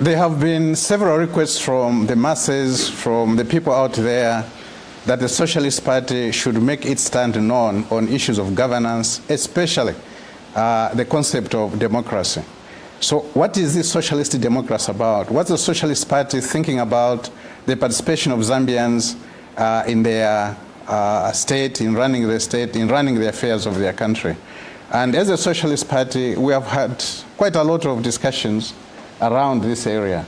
There have been several requests from the masses, from the people out there, that the Socialist Party should make its stand known on issues of governance, especially the concept of democracy. So what is this socialist democracy about? What's the Socialist Party thinking about the participation of Zambians in their state, in running the state, in running the affairs of their country? And as a Socialist Party, we have had quite a lot of discussions around this area.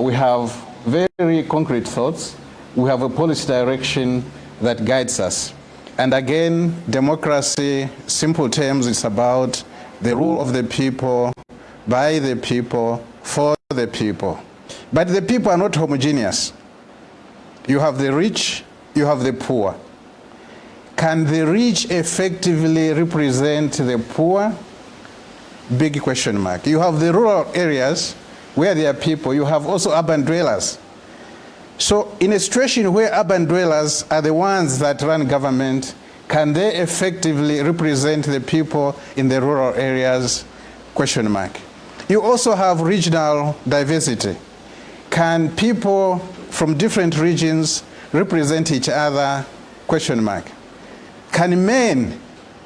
We have very concrete thoughts. We have a policy direction that guides us. And again, democracy, simple terms, is about the rule of the people, by the people, for the people. But the people are not homogeneous. You have the rich, you have the poor. Can the rich effectively represent the poor? Big question mark. You have the rural areas where there are people. You have also urban dwellers. So in a situation where urban dwellers are the ones that run government, can they effectively represent the people in the rural areas? Question mark. You also have regional diversity. Can people from different regions represent each other? Question mark. Can men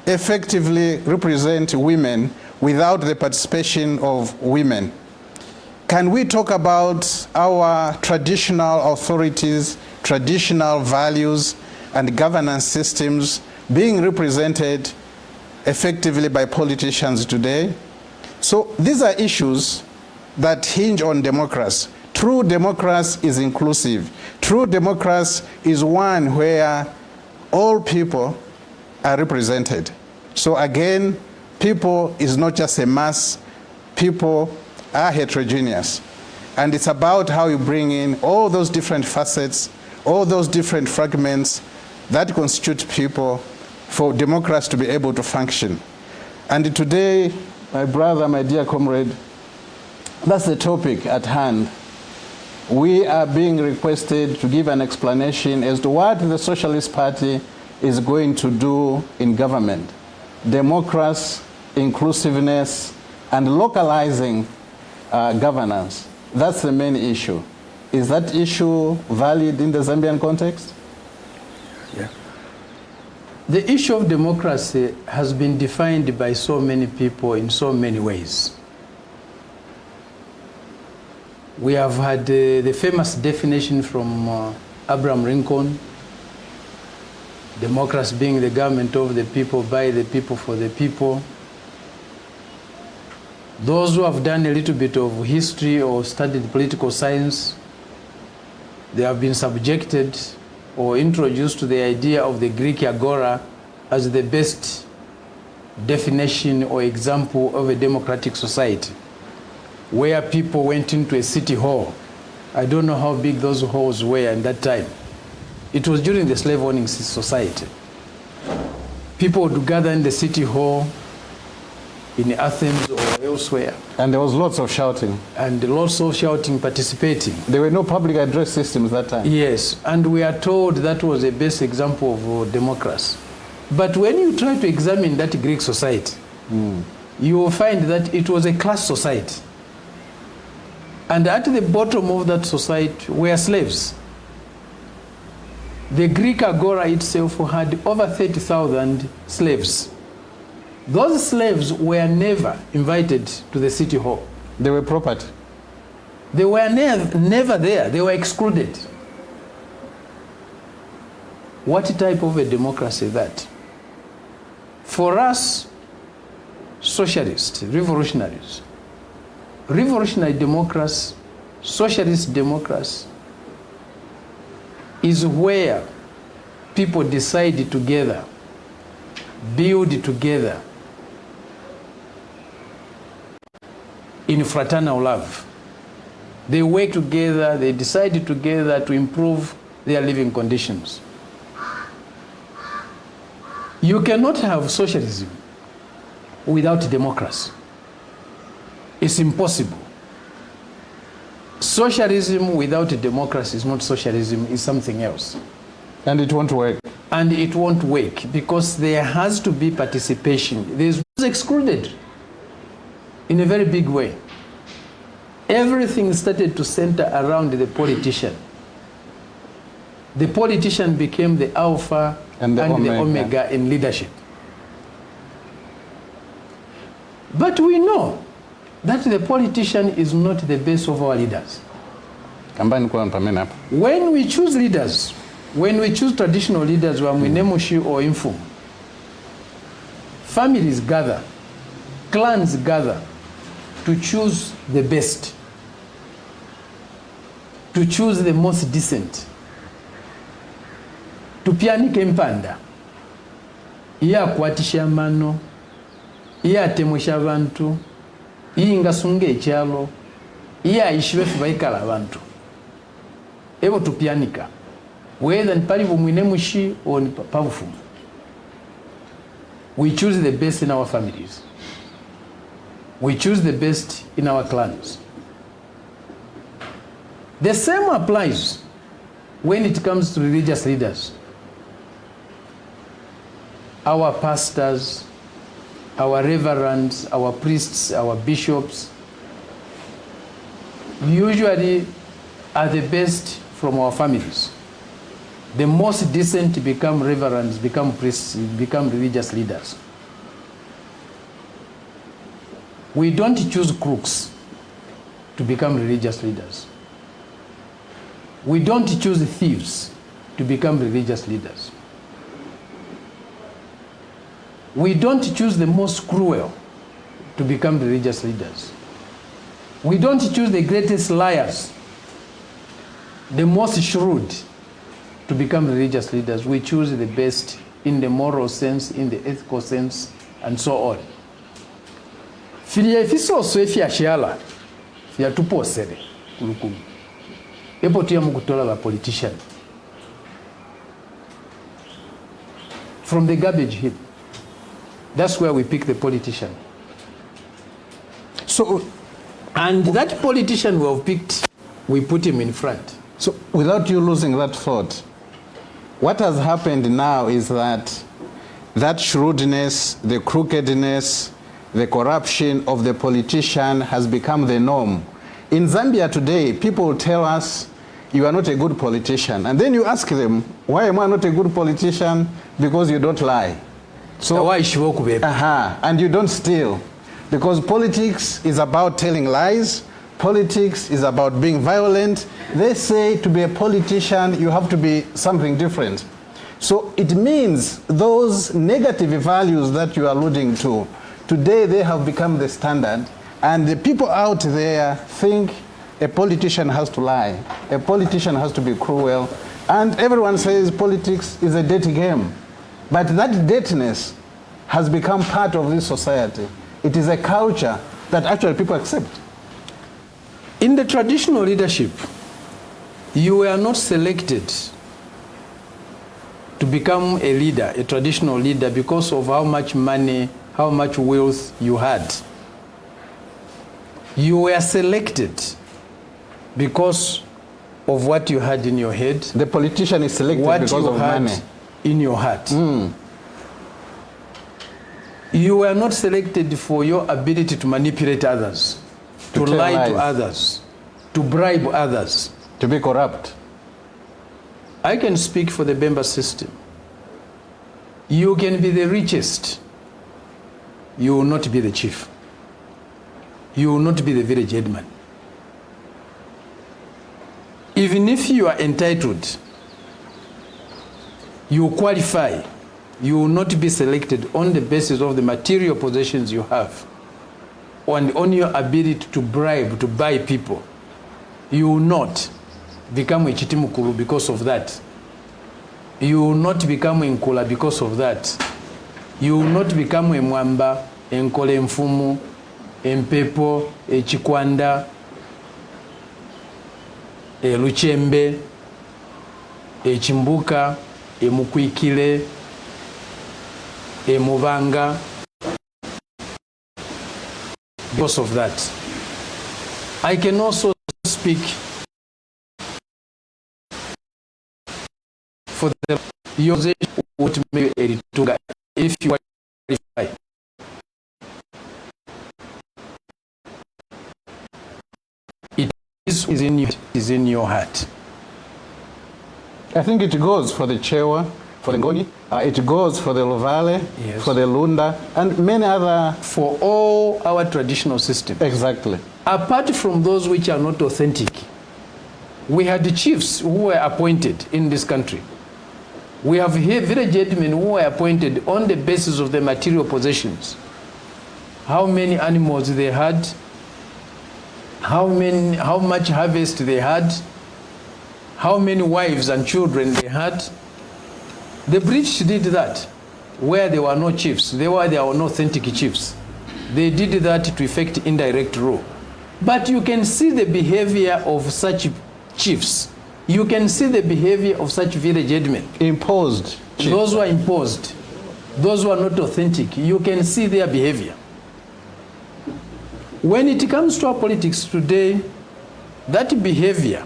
effectively represent women without the participation of women? Can we talk about our traditional authorities, traditional values, and governance systems being represented effectively by politicians today? So these are issues that hinge on democracy. True democracy is inclusive. True democracy is one where all people are represented. So again, people is not just a mass. People are heterogeneous. And it's about how you bring in all those different facets, all those different fragments that constitute people for democracy to be able to function. And today, my brother, my dear comrade, that's the topic at hand. We are being requested to give an explanation as to what the Socialist Party is going to do in government. Democracy, inclusiveness, and localizing governance. That's the main issue. Is that issue valid in the Zambian context? Yeah. The issue of democracy has been defined by so many people in so many ways. We have had the famous definition from Abraham Lincoln, democracy being the government of the people, by the people, for the people. Those who have done a little bit of history or studied political science, they have been subjected or introduced to the idea of the Greek agora as the best definition or example of a democratic society, where people went into a city hall. I don't know how big those halls were in that time. It was during the slave owning society. People would gather in the city hall in Athens or elsewhere. And there was lots of shouting. And lots of shouting, participating. There were no public address systems that time. Yes, and we are told that was a best example of democracy. But when you try to examine that Greek society, you will find that it was a class society. And at the bottom of that society were slaves. The Greek agora itself had over 30,000 slaves. Those slaves were never invited to the city hall. They were property. They were never there. They were excluded. What type of a democracy is that? For us, socialists, revolutionaries, revolutionary democracy, socialist democracy is where people decide together, build together in fraternal love. They work together, they decide together to improve their living conditions. You cannot have socialism without democracy. It's impossible. Socialism without democracy is not socialism, it's something else. And it won't work. And it won't work because there has to be participation. There's excluded in a very big way. everything started to center around the politician. The politician became the alpha and the omega in leadership. But we know that the politician is not the base of our leaders. When we choose leaders, when we choose traditional leaders, or infum, families gather, clans gather to choose the best, to choose the most decent, to pianika empanda, iya akwatisha amano, iya atemwesha abantu, iya ngasunga ekyalo, iya ayishibefu baikala abantu. Ebo tupianika, whether nipali bumwine mushi or nipavufumu. We choose the best in our families. We choose the best in our clans. The same applies when it comes to religious leaders. Our pastors, our reverends, our priests, our bishops usually are the best from our families. The most decent become reverends, become priests, become religious leaders. We don't choose crooks to become religious leaders. We don't choose thieves to become religious leaders. We don't choose the most cruel to become religious leaders. We don't choose the greatest liars, the most shrewd to become religious leaders. We choose the best in the moral sense, in the ethical sense, and so on. Filia ifiso so ifia shiala, fia tupo sere, kulukumu. Epo tuya mukutola la politician. From the garbage heap. That's where we pick the politician. So, and that politician we have picked, we put him in front. So, without you losing that thought, what has happened now is that that shrewdness, the crookedness, the corruption of the politician has become the norm. In Zambia today, people tell us, you are not a good politician. And then you ask them, why am I not a good politician? Because you don't lie. So, and you don't steal. Because politics is about telling lies. Politics is about being violent. They say to be a politician, you have to be something different. So it means those negative values that you are alluding to, today they have become the standard. And the people out there think a politician has to lie. A politician has to be cruel. And everyone says politics is a dirty game. But that dirtiness has become part of this society. It is a culture that actually people accept. In the traditional leadership, you were not selected to become a leader, a traditional leader, because of how much money, how much wealth you had. You were selected because of what you had in your head. The politician is selected because of money. In your heart. You were not selected for your ability to manipulate others, to lie to others, to bribe others, to be corrupt. I can speak for the Bemba system. You can be the richest. You will not be the chief. You will not be the village headman. Even if you are entitled, you qualify, you will not be selected on the basis of the material possessions you have, and on your ability to bribe, to buy people. You will not become a chitimukuru because of that. You will not become a nkula because of that. You will not become a mwamba, enkole mfumu, empepo, chikwanda, luchembe, chimbuka, mukwikile, mubanga. Because of that, I can also speak for the usage would make a tuga if you qualify. This is in your heart. I think it goes for the Chewa, for the Ngoni, it goes for the Luvale, Yes. for the Lunda, and many other. For all our traditional systems. Exactly. Apart from those which are not authentic, we had the chiefs who were appointed in this country. We have here village headmen who were appointed on the basis of the material possessions. How many animals they had, how much harvest they had, how many wives and children they had. The British did that where there were no chiefs, there were no authentic chiefs. They did that to effect indirect rule. But you can see the behavior of such chiefs. You can see the behavior of such village headmen. Imposed. Chief. Those who are imposed, those who are not authentic, you can see their behavior. When it comes to our politics today, that behavior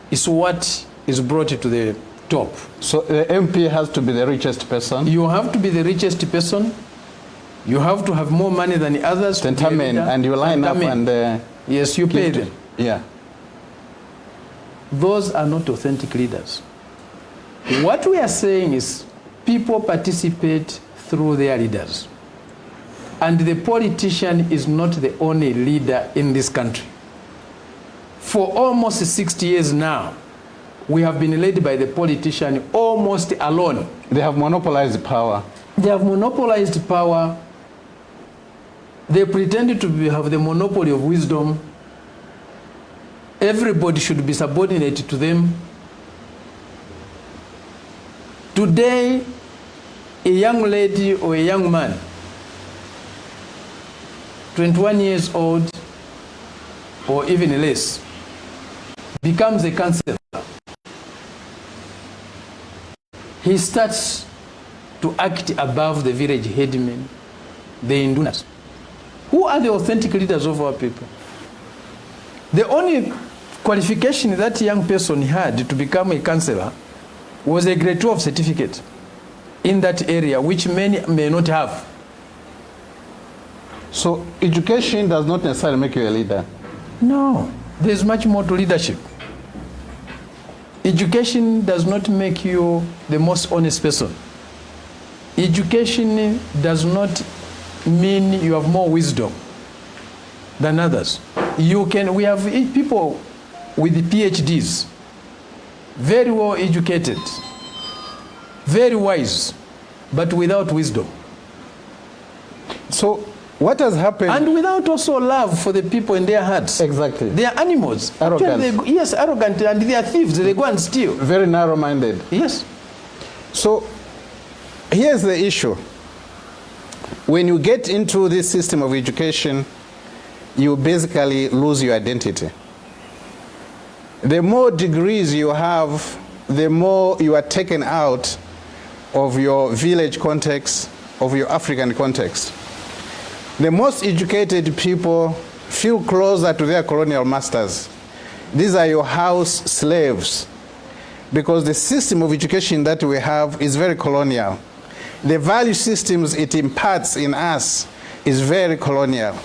is what is brought to the top. So the MP has to be the richest person. You have to be the richest person. You have to have more money than the others. And you line up and... yes, you pay them. Yeah. Those are not authentic leaders. What we are saying is people participate through their leaders. And the politician is not the only leader in this country. For almost 60 years now, we have been led by the politician almost alone. They have monopolized power. They have monopolized power. They pretend to have the monopoly of wisdom. Everybody should be subordinate to them. Today, a young lady or a young man, 21 years old or even less, becomes a councillor. He starts to act above the village headmen, the indunas. Who are the authentic leaders of our people? The only qualification that young person had to become a councillor was a grade 12 certificate in that area, which many may not have. So education does not necessarily make you a leader? No, there's much more to leadership. Education does not make you the most honest person. Education does not mean you have more wisdom than others. We have people with PhDs, very well educated, very wise, but without wisdom. So what has happened? And without also love for the people in their hearts. Exactly. They are animals. Arrogant. Yes, arrogant, and they are thieves. They go and steal. Very narrow-minded. Yes. So here's the issue. When you get into this system of education, you basically lose your identity. The more degrees you have, the more you are taken out of your village context, of your African context. The most educated people feel closer to their colonial masters. These are your house slaves, because the system of education that we have is very colonial. The value systems it imparts in us is very colonial.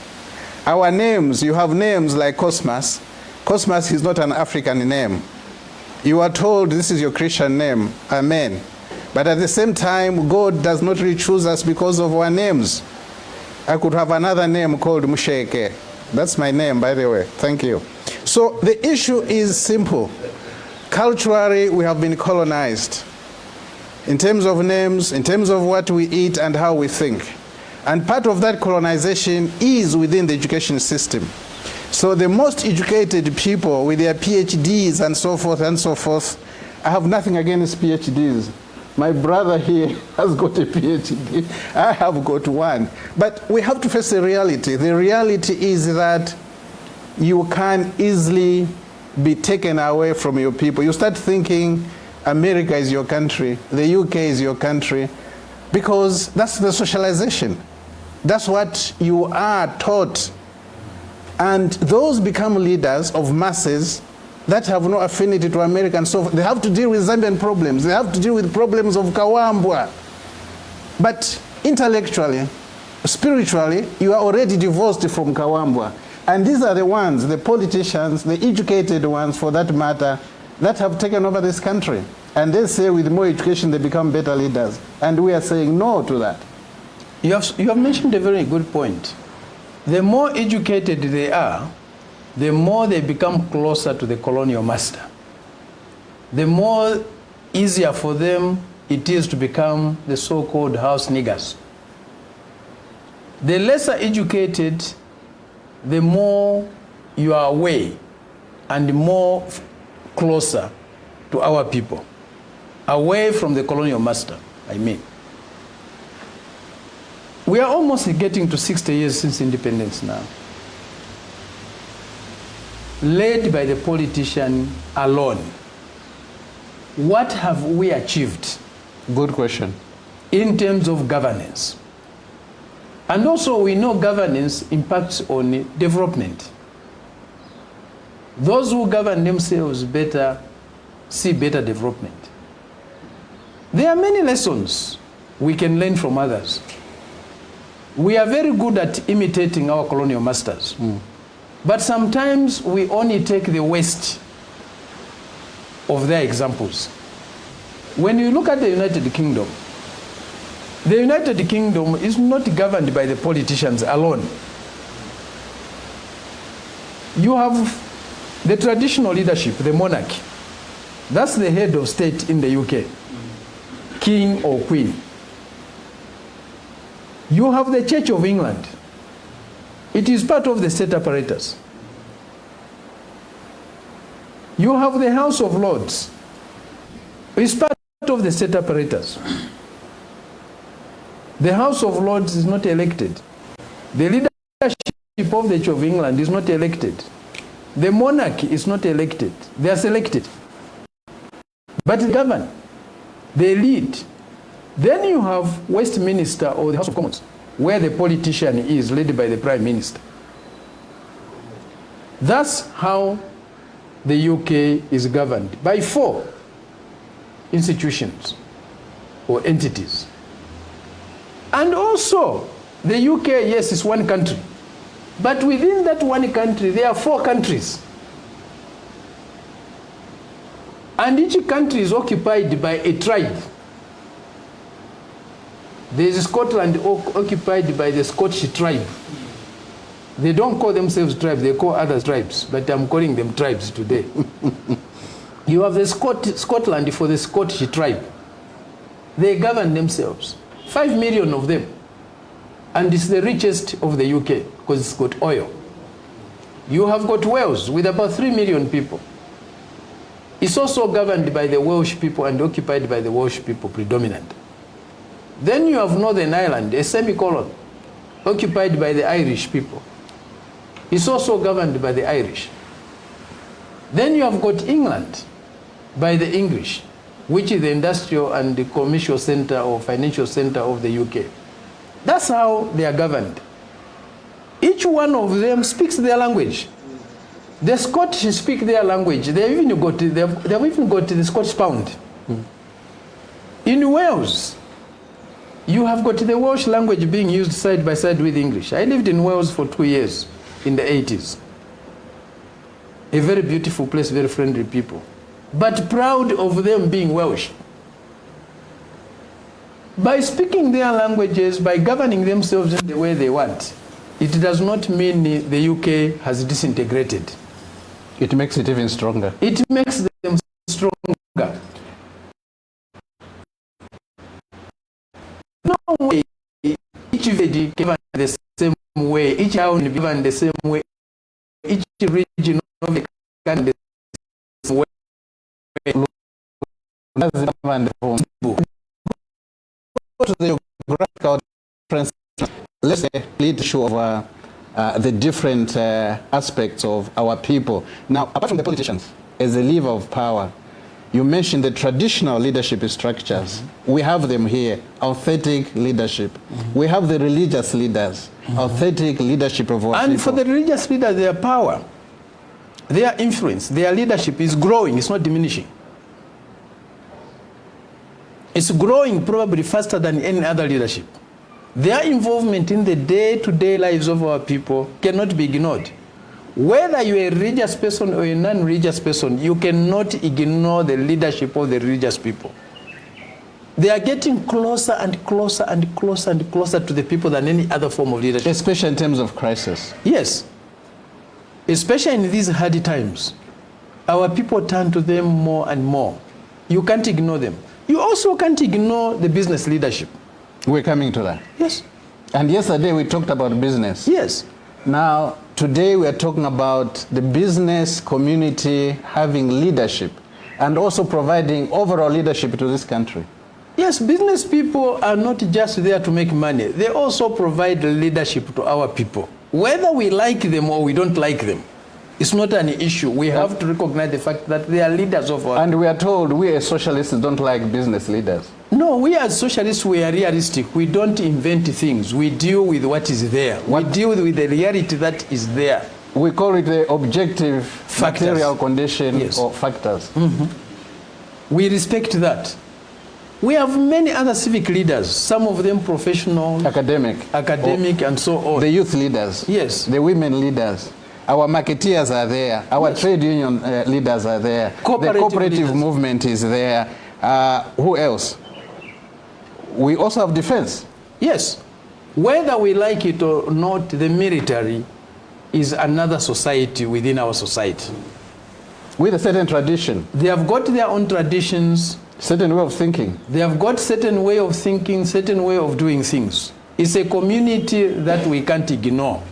Our names, you have names like Cosmas. Cosmas is not an African name. You are told this is your Christian name, amen. But at the same time, God does not really choose us because of our names. I could have another name called Musheke. That's my name, by the way. Thank you. So the issue is simple. Culturally, we have been colonized in terms of names, in terms of what we eat and how we think. And part of that colonization is within the education system. So the most educated people with their PhDs and so forth, I have nothing against PhDs. My brother here has got a PhD. I have got one. But we have to face the reality. The reality is that you can easily be taken away from your people. You start thinking America is your country, the UK is your country, because that's the socialization. That's what you are taught. And those become leaders of masses that have no affinity to America and so forth. They have to deal with Zambian problems. They have to deal with problems of Kawambwa. But intellectually, spiritually, you are already divorced from Kawambwa. And these are the ones, the politicians, the educated ones for that matter, that have taken over this country. And they say with more education they become better leaders. And we are saying no to that. You have mentioned a very good point. The more educated they are, the more they become closer to the colonial master. The more easier for them it is to become the so-called house niggers. The lesser educated, the more you are away and more closer to our people, away from the colonial master, I mean. We are almost getting to 60 years since independence now, led by the politician alone. What have we achieved? Good question. In terms of governance? And also we know governance impacts on development. Those who govern themselves better see better development. There are many lessons we can learn from others. We are very good at imitating our colonial masters. But sometimes we only take the worst of their examples. When you look at the United Kingdom is not governed by the politicians alone. You have the traditional leadership, the monarchy. That's the head of state in the UK, king or queen. You have the Church of England. It is part of the state apparatus. You have the House of Lords. It's part of the state apparatus. The House of Lords is not elected. The leadership of the Church of England is not elected. The monarchy is not elected. They are selected. But they govern. They lead. Then you have Westminster or the House of Commons, where the politician is led by the Prime Minister. That's how the UK is governed, by 4 institutions or entities. And also, the UK, yes, is one country. But within that one country, there are 4 countries. And each country is occupied by a tribe. There is Scotland occupied by the Scottish tribe. They don't call themselves tribes, they call other tribes, but I'm calling them tribes today. You have the Scotland for the Scottish tribe. They govern themselves. 5 million of them. And it's the richest of the UK because it's got oil. You have got Wales with about 3 million people. It's also governed by the Welsh people and occupied by the Welsh people predominant. Then you have Northern Ireland, a semicolon, occupied by the Irish people. It's also governed by the Irish. Then you have got England by the English, which is the industrial and the commercial center or financial center of the UK. That's how they are governed. Each one of them speaks their language. The Scottish speak their language. They've even got the Scottish pound. In Wales, you have got the Welsh language being used side by side with English. I lived in Wales for 2 years in the 80s. A very beautiful place, very friendly people. But proud of them being Welsh. By speaking their languages, by governing themselves in the way they want, it does not mean the UK has disintegrated. It makes it even stronger. It makes them stronger. No way each village given the same way, each town given the same way, each region of the country the same way. Go to the geographical difference. Let's say lead issue of the different aspects of our people. Now, apart from the politicians, as a lever of power, you mentioned the traditional leadership structures. We have them here, authentic leadership. We have the religious leaders, authentic leadership of our people. And for the religious leaders, their power, their influence, their leadership is growing, it's not diminishing. It's growing probably faster than any other leadership. Their involvement in the day-to-day lives of our people cannot be ignored. Whether you're a religious person or a non-religious person, you cannot ignore the leadership of the religious people. They are getting closer and closer and closer and closer to the people than any other form of leadership. Especially in terms of crisis. Yes. Especially in these hard times. Our people turn to them more and more. You can't ignore them. You also can't ignore the business leadership. We're coming to that. Yes. And yesterday we talked about business. Yes. Now, today we are talking about the business community having leadership and also providing overall leadership to this country. Yes, business people are not just there to make money. They also provide leadership to our people. Whether we like them or we don't like them, it's not an issue. We have to recognize the fact that they are leaders of our... And we are told we as socialists don't like business leaders. No, we as socialists, we are realistic. We don't invent things. We deal with what is there. We deal with the reality that is there. We call it the objective Factors. material condition Yes. or factors. We respect that. We have many other civic leaders, some of them professional, Academic, and so on. the youth leaders, Yes. the women leaders, our marketeers are there, our trade union leaders are there, the cooperative leaders. movement is there. Who else? We also have defense. Yes. Whether we like it or not, the military is another society within our society. With a certain tradition, They have got their own traditions. certain way of thinking. They have got certain way of thinking, certain way of doing things. It's a community that we can't ignore.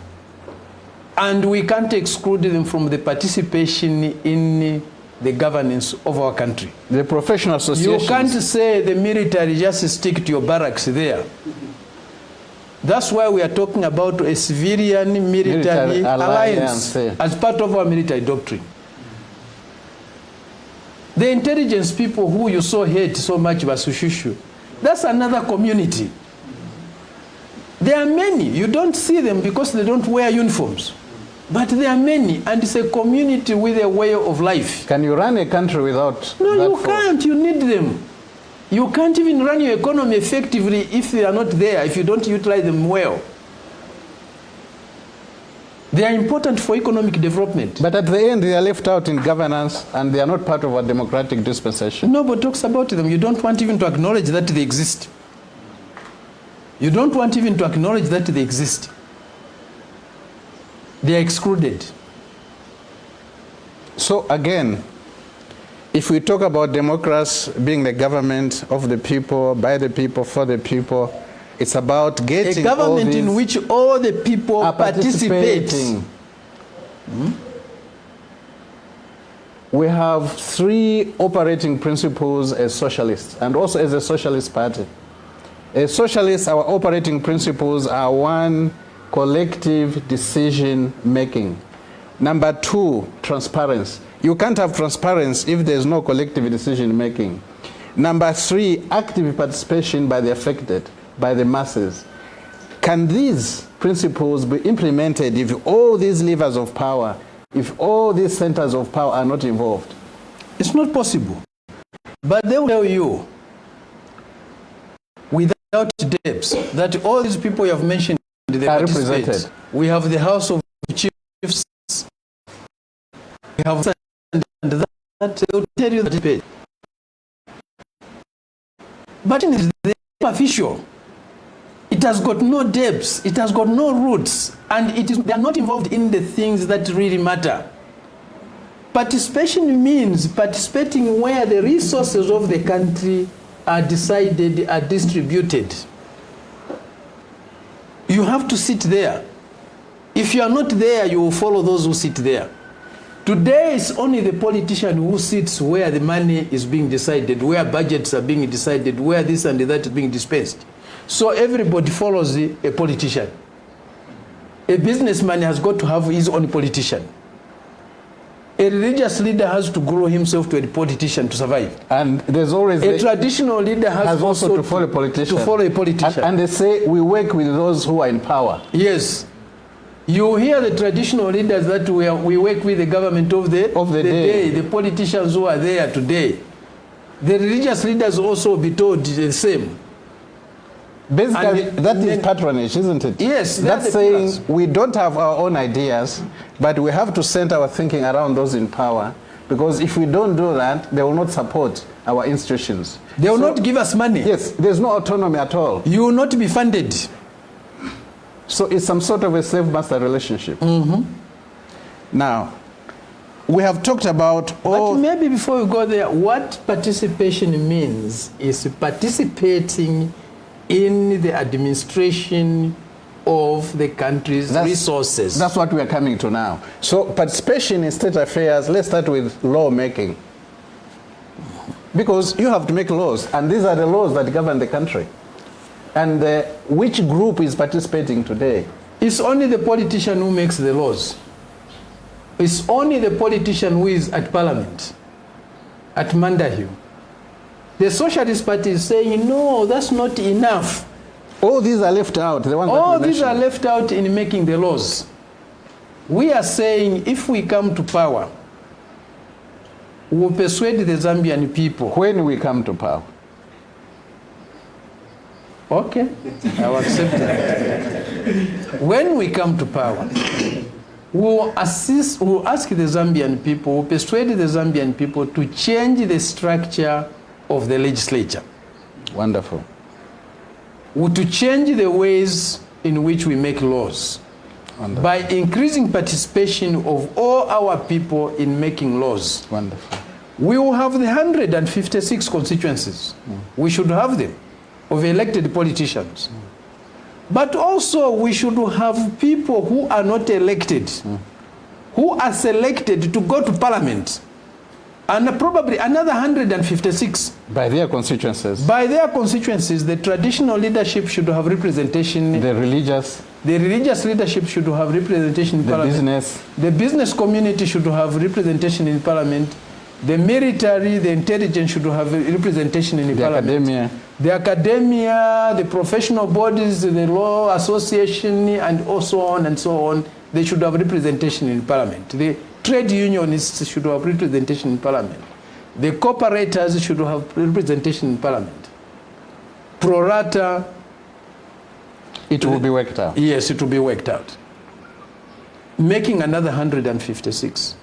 And we can't exclude them from the participation in the governance of our country. The professional associations. You can't say the military just stick to your barracks there. That's why we are talking about a civilian military alliance as part of our military doctrine. The intelligence people who you so hate so much, Basushushu, that's another community. There are many. You don't see them because they don't wear uniforms. But there are many, and it's a community with a way of life. Can you run a country without No, that you force? can't. You need them. You can't even run your economy effectively if they are not there, if you don't utilize them well. They are important for economic development. But at the end, they are left out in governance and they are not part of a democratic dispensation. Nobody talks about them. You don't want even to acknowledge that they exist. You don't want even to acknowledge that they exist. They are excluded. So again, if we talk about democracy being the government of the people, by the people, for the people, it's about getting a government all these in which all the people are participate. We have three operating principles as socialists and also as a socialist party. As socialists, our operating principles are: one, collective decision making. Number two, transparency. You can't have transparency if there's no collective decision making. Number three, active participation by the affected, by the masses. Can these principles be implemented if all these levers of power, if all these centers of power are not involved? It's not possible. But they will tell you, without debts, that all these people you have mentioned, they are participate. represented. We have the House of Chiefs. We have and that they will tell you that they pay. But it is superficial. It has got no depths, it has got no roots, and they are not involved in the things that really matter. Participation means participating where the resources of the country are decided, are distributed. You have to sit there. If you are not there, you will follow those who sit there. Today, it's only the politician who sits where the money is being decided, where budgets are being decided, where this and that is being dispensed. So everybody follows a politician. A businessman has got to have his own politician. A religious leader has to grow himself to a politician to survive. And there's always a traditional leader has also to follow a politician. To follow a politician. And they say we work with those who are in power. Yes. You hear the traditional leaders that we work with the government of the day, the politicians who are there today. The religious leaders also be told the same. Basically, that is patronage, isn't it? Yes. That's saying we don't have our own ideas, but we have to center our thinking around those in power, because if we don't do that, they will not support our institutions. They will not give us money. Yes, there's no autonomy at all. You will not be funded. So it's some sort of a slave-master relationship. Now, we have talked about all... But maybe before we go there, what participation means is participating in the administration of the country's resources. That's what we are coming to now. So participation in state affairs, let's start with lawmaking. Because you have to make laws, and these are the laws that govern the country. And which group is participating today? It's only the politician who makes the laws. It's only the politician who is at parliament, at Mandahue. The Socialist Party is saying, no, that's not enough. All these are left out. The ones all these are left out in making the laws. We are saying if we come to power, we will persuade the Zambian people. When we come to power. Okay, I will accept that. When we come to power, we will ask the Zambian people, we will persuade the Zambian people to change the structure of the legislature. Wonderful. To change the ways in which we make laws. Wonderful. By increasing participation of all our people in making laws. Wonderful. We will have the 156 constituencies. We should have them, of elected politicians. But also we should have people who are not elected, who are selected to go to parliament. And probably another 156. By their constituencies. By their constituencies, the traditional leadership should have representation. The religious leadership should have representation in parliament. The business community should have representation in parliament. The military, the intelligence should have representation in parliament. The academia, the professional bodies, the law association, and so on and so on, they should have representation in parliament. The trade unionists should have representation in parliament. The cooperators should have representation in parliament. Pro rata. It will be worked out. Yes, it will be worked out. Making another 156.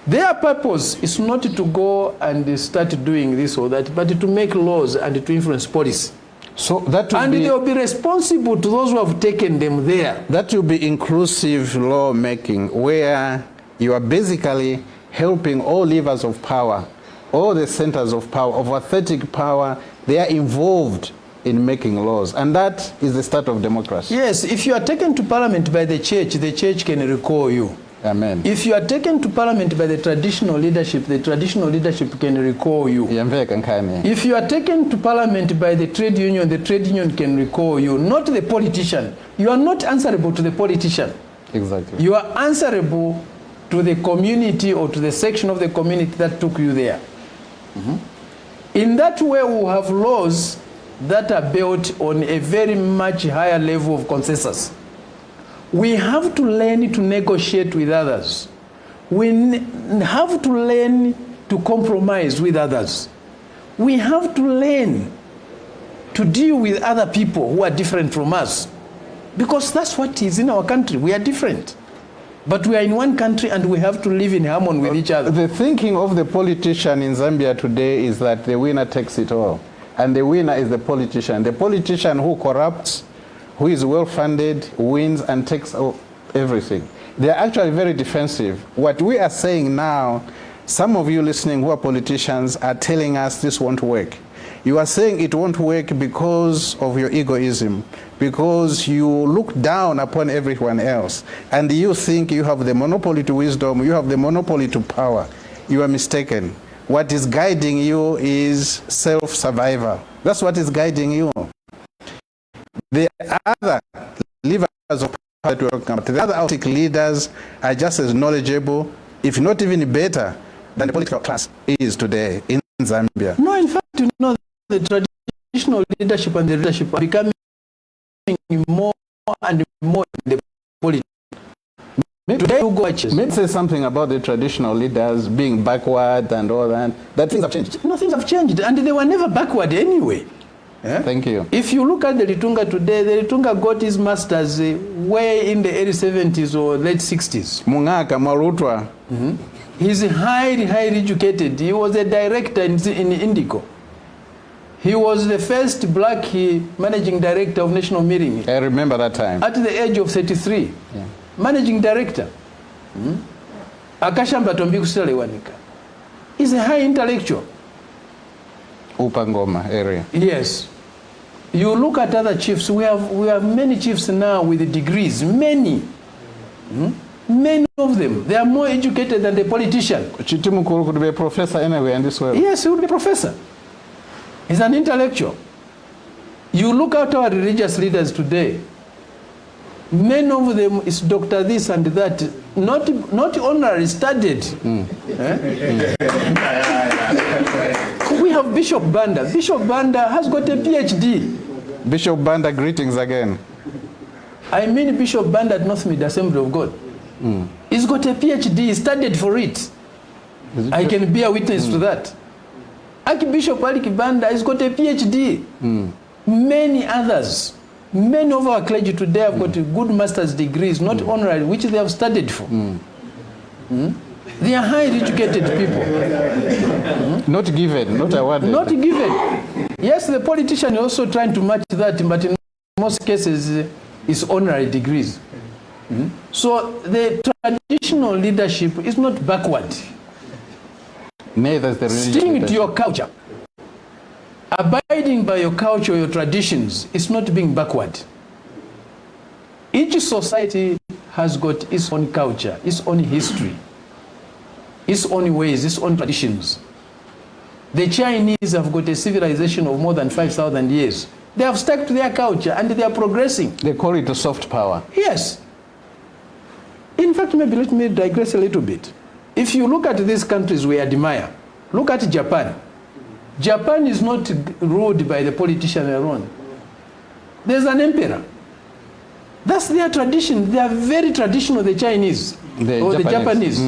Their purpose is not to go and start doing this or that, but to make laws and to influence policy. So that will and they will be responsible to those who have taken them there. That will be inclusive lawmaking, where you are basically helping all levers of power, all the centers of power, of authentic power. They are involved in making laws, and that is the start of democracy. Yes, if you are taken to parliament by the church can recall you. Amen. If you are taken to parliament by the traditional leadership can recall you. If you are taken to parliament by the trade union can recall you, not the politician. You are not answerable to the politician. Exactly. You are answerable to the community or to the section of the community that took you there. In that way, we will have laws that are built on a very much higher level of consensus. We have to learn to negotiate with others. We have to learn to compromise with others. We have to learn to deal with other people who are different from us. Because that's what is in our country. We are different. But we are in one country and we have to live in harmony with each other. The thinking of the politician in Zambia today is that the winner takes it all. And the winner is the politician. The politician who corrupts, who is well-funded, wins and takes everything. They are actually very defensive. What we are saying now, some of you listening who are politicians are telling us this won't work. You are saying it won't work because of your egoism, because you look down upon everyone else, and you think you have the monopoly to wisdom, you have the monopoly to power. You are mistaken. What is guiding you is self-survival. That's what is guiding you. The other levers of power to welcome, the other authentic leaders are just as knowledgeable, if not even better, than the political class is today in Zambia. No, in fact, you know, the traditional leadership and the leadership are becoming more and more in the politics. Today, you go maybe say something about the traditional leaders being backward and all that. That things have changed. No, things have changed, and they were never backward anyway. Thank you. If you look at the Litunga today, the Litunga got his master's way in the early 70s or late 60s. Mungaka Marutwa. He's highly educated. He was a director in Indico. He was the first black managing director of National Meeting. I remember that time. At the age of 33. Yeah. Managing director. Akashamba Tombikusele Wanika. He's a high intellectual. Upangoma area. Yes. You look at other chiefs. We have many chiefs now with degrees. Many. Many of them. They are more educated than the politician. Chitimukuru could be a professor anywhere in this world. Yes, he would be a professor. He's an intellectual. You look at our religious leaders today. Many of them is doctor this and that. Not honorary, studied. We have Bishop Banda. Bishop Banda has got a PhD. Bishop Banda, greetings again. I mean Bishop Banda at North Mid Assembly of God. He's got a PhD, he studied for it. I can bear witness to that. Archbishop Aliki Banda has got a PhD. Many others. Many of our clergy today have got good master's degrees, not honorary, which they have studied for. They are highly educated people. Not given, not awarded. Not given. Yes, the politician is also trying to match that, but in most cases, it's honorary degrees. So the traditional leadership is not backward. Neither is the religious Sticking leadership. to your culture, abiding by your culture, your traditions, is not being backward. Each society has got its own culture, its own history, its own ways, its own traditions. The Chinese have got a civilization of more than 5,000 years. They have stuck to their culture and they are progressing. They call it a soft power. Yes. In fact, maybe let me digress a little bit. If you look at these countries we admire, look at Japan. Japan is not ruled by the politician alone. There's an emperor. That's their tradition. They are very traditional, the Chinese, the Japanese.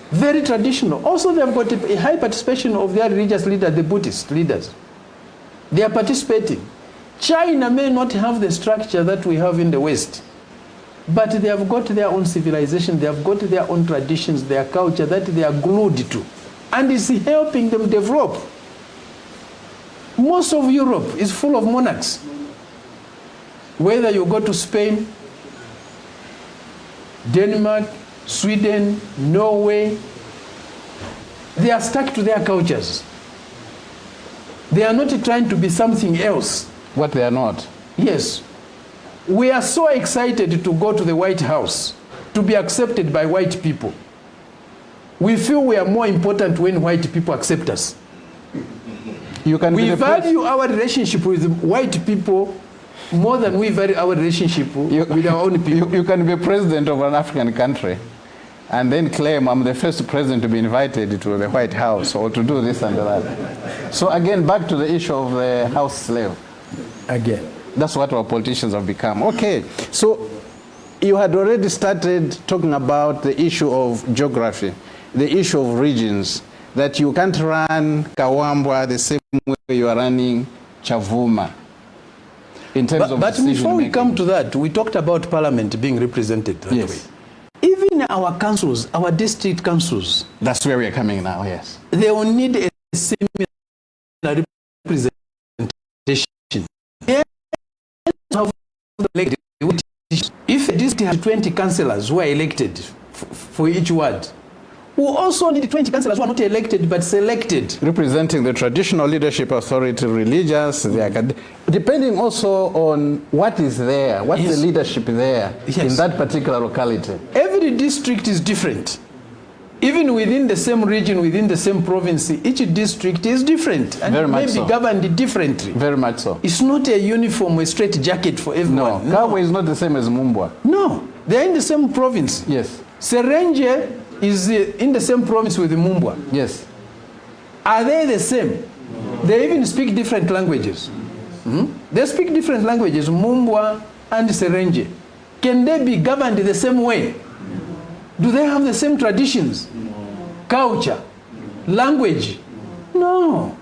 Very traditional. Also, they have got a high participation of their religious leaders, the Buddhist leaders. They are participating. China may not have the structure that we have in the West, but they have got their own civilization, they have got their own traditions, their culture that they are glued to. And it's helping them develop. Most of Europe is full of monarchs. Whether you go to Spain, Denmark, Sweden, Norway, they are stuck to their cultures. They are not trying to be something else. What they are not. Yes. We are so excited to go to the White House, to be accepted by white people. We feel we are more important when white people accept us. We value our relationship with white people more than we value our relationship with our own people. You can be president of an African country and then claim I'm the first president to be invited to the White House or to do this and that. So again, back to the issue of the house slave. Again. That's what our politicians have become. Okay, so you had already started talking about the issue of geography, the issue of regions, that you can't run Kawambwa the same way you are running Chavuma. In terms of but before we come to that, we talked about parliament being represented that way. Even our councils, our district councils. That's where we are coming now, yes. They will need a similar representation. If a district has 20 councillors who are elected for each ward, we also need 20 councillors who are not elected but selected. Representing the traditional leadership authority, religious, depending also on what is there, what's the leadership there in that particular locality. Every district is different. Even within the same region, within the same province, each district is different and may be governed differently. Very much so. It's not a uniform, a straight jacket for everyone. No, Kawe is not the same as Mumbwa. No, they're in the same province. Yes. Serenge is in the same province with Mumbwa. Yes. Are they the same? They even speak different languages. They speak different languages, Mumbwa and Serenge. Can they be governed the same way? Do they have the same traditions, culture, language? No.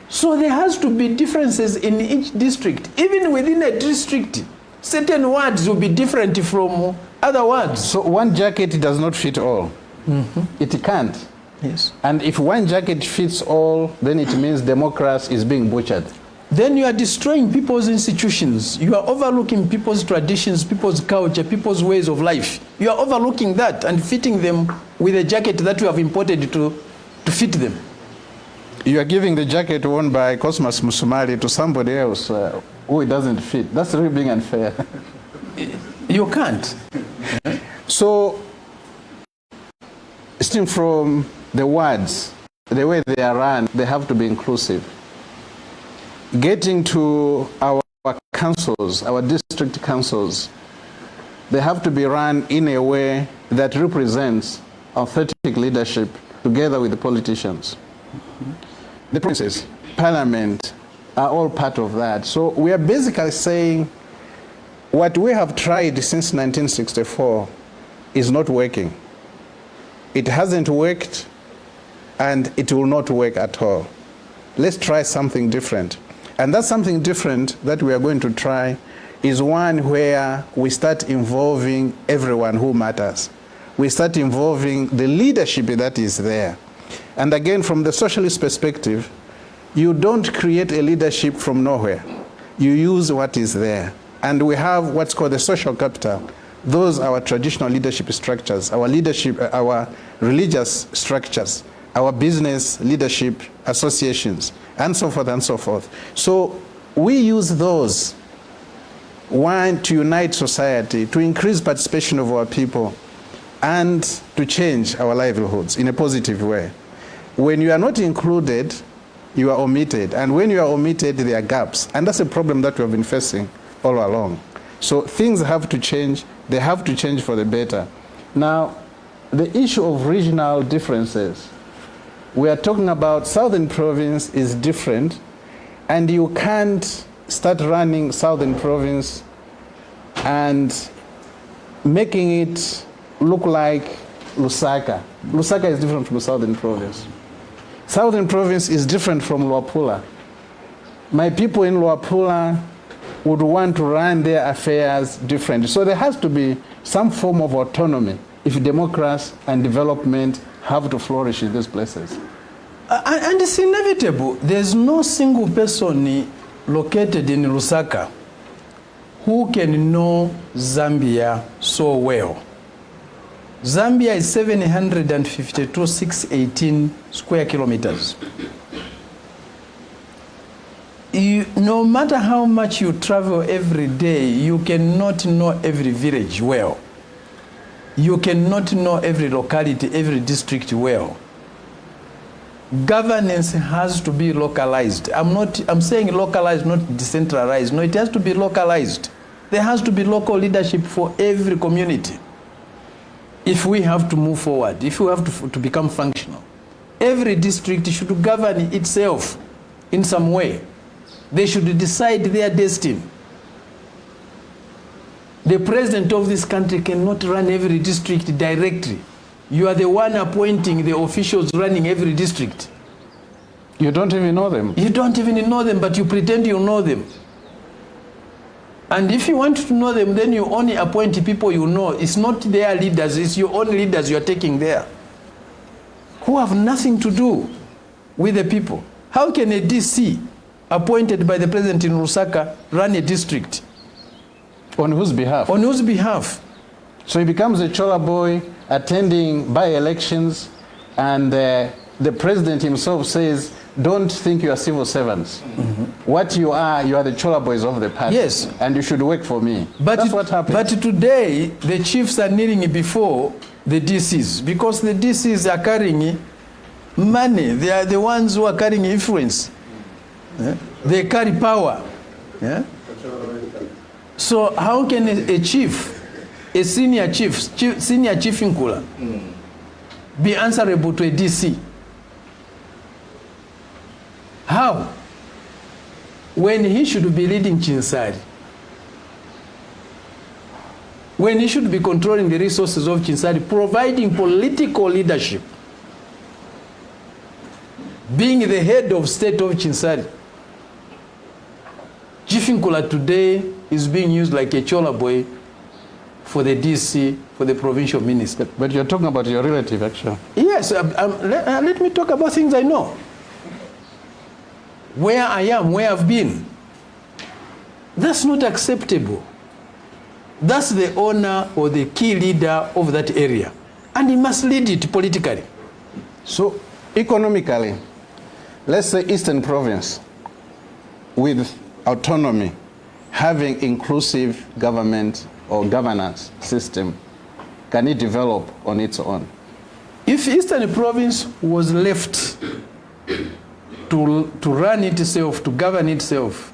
So there has to be differences in each district. Even within a district, certain words will be different from other words. So one jacket does not fit all. It can't. Yes. And if one jacket fits all, then it means democracy is being butchered. Then you are destroying people's institutions. You are overlooking people's traditions, people's culture, people's ways of life. You are overlooking that and fitting them with a jacket that you have imported to fit them. You are giving the jacket worn by Cosmas Musumali to somebody else who it doesn't fit. That's really being unfair. You can't. So, starting from the words, the way they are run, they have to be inclusive. Getting to our councils, our district councils, they have to be run in a way that represents authentic leadership together with the politicians. The provinces, parliament are all part of that. So we are basically saying what we have tried since 1964 is not working. It hasn't worked and it will not work at all. Let's try something different. And that's something different that we are going to try is one where we start involving everyone who matters. We start involving the leadership that is there. And again, from the socialist perspective, you don't create a leadership from nowhere. You use what is there. And we have what's called the social capital. Those are our traditional leadership structures, our leadership, our religious structures, our business leadership associations, and so forth and so forth. So we use those, one, to unite society, to increase participation of our people, and to change our livelihoods in a positive way. When you are not included, you are omitted. And when you are omitted, there are gaps. And that's a problem that we have been facing all along. So things have to change. They have to change for the better. Now, the issue of regional differences, we are talking about Southern Province is different, and you can't start running Southern Province and making it look like Lusaka. Lusaka is different from Southern Province. Southern Province is different from Luapula. My people in Luapula would want to run their affairs differently. So there has to be some form of autonomy if democracy and development have to flourish in these places. And it's inevitable. There's no single person located in Lusaka who can know Zambia so well. Zambia is 752,618 square kilometers. No matter how much you travel every day, you cannot know every village well. You cannot know every locality, every district well. Governance has to be localized. I'm saying localized, not decentralized. No, it has to be localized. There has to be local leadership for every community. If we have to move forward, if we have to become functional, every district should govern itself in some way. They should decide their destiny. The president of this country cannot run every district directly. You are the one appointing the officials running every district. You don't even know them. You don't even know them, but you pretend you know them. And if you want to know them, then you only appoint people you know. It's not their leaders, it's your own leaders you are taking there, who have nothing to do with the people. How can a DC appointed by the president in Lusaka run a district? On whose behalf? On whose behalf? So he becomes a chola boy attending by-elections, and the president himself says, don't think you are civil servants. What you are the chola boys of the party. Yes. And you should work for me. But that's what happens. But today, the chiefs are kneeling before the DCs, because the DCs are carrying money. They are the ones who are carrying influence. Yeah? They carry power. Yeah? So how can a chief, a senior chief Nkula, be answerable to a DC? How? When he should be leading Chinsari, when he should be controlling the resources of Chinsari, providing political leadership. being the head of state of Chinsari. Jifinkula today is being used like a chola boy for the DC, for the provincial minister. But you're talking about your relative, actually. Yes, let me talk about things I know. Where I am, where I've been. That's not acceptable. That's the owner or the key leader of that area. And he must lead it politically. So, economically, let's say Eastern Province, with autonomy, having inclusive government or governance system, can it develop on its own? If Eastern Province was left to run itself, to govern itself,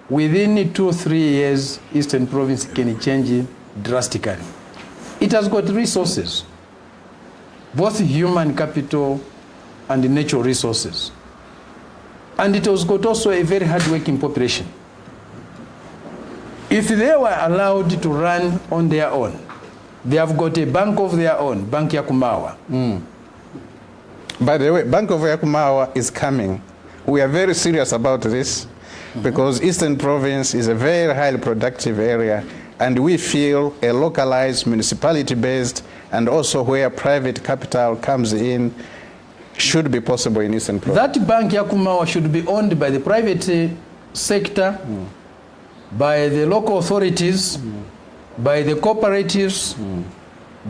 within 2 or 3 years, Eastern Province can change drastically. It has got resources, both human capital and natural resources. And it has got also a very hard-working population. If they were allowed to run on their own, they have got a bank of their own, Bank Yakumawa. By the way, Bank of Yakumawa is coming. We are very serious about this because Eastern Province is a very highly productive area, and we feel a localized, municipality-based, and also where private capital comes in should be possible in Eastern Province. That Bank Yakumawa should be owned by the private sector, by the local authorities, by the cooperatives,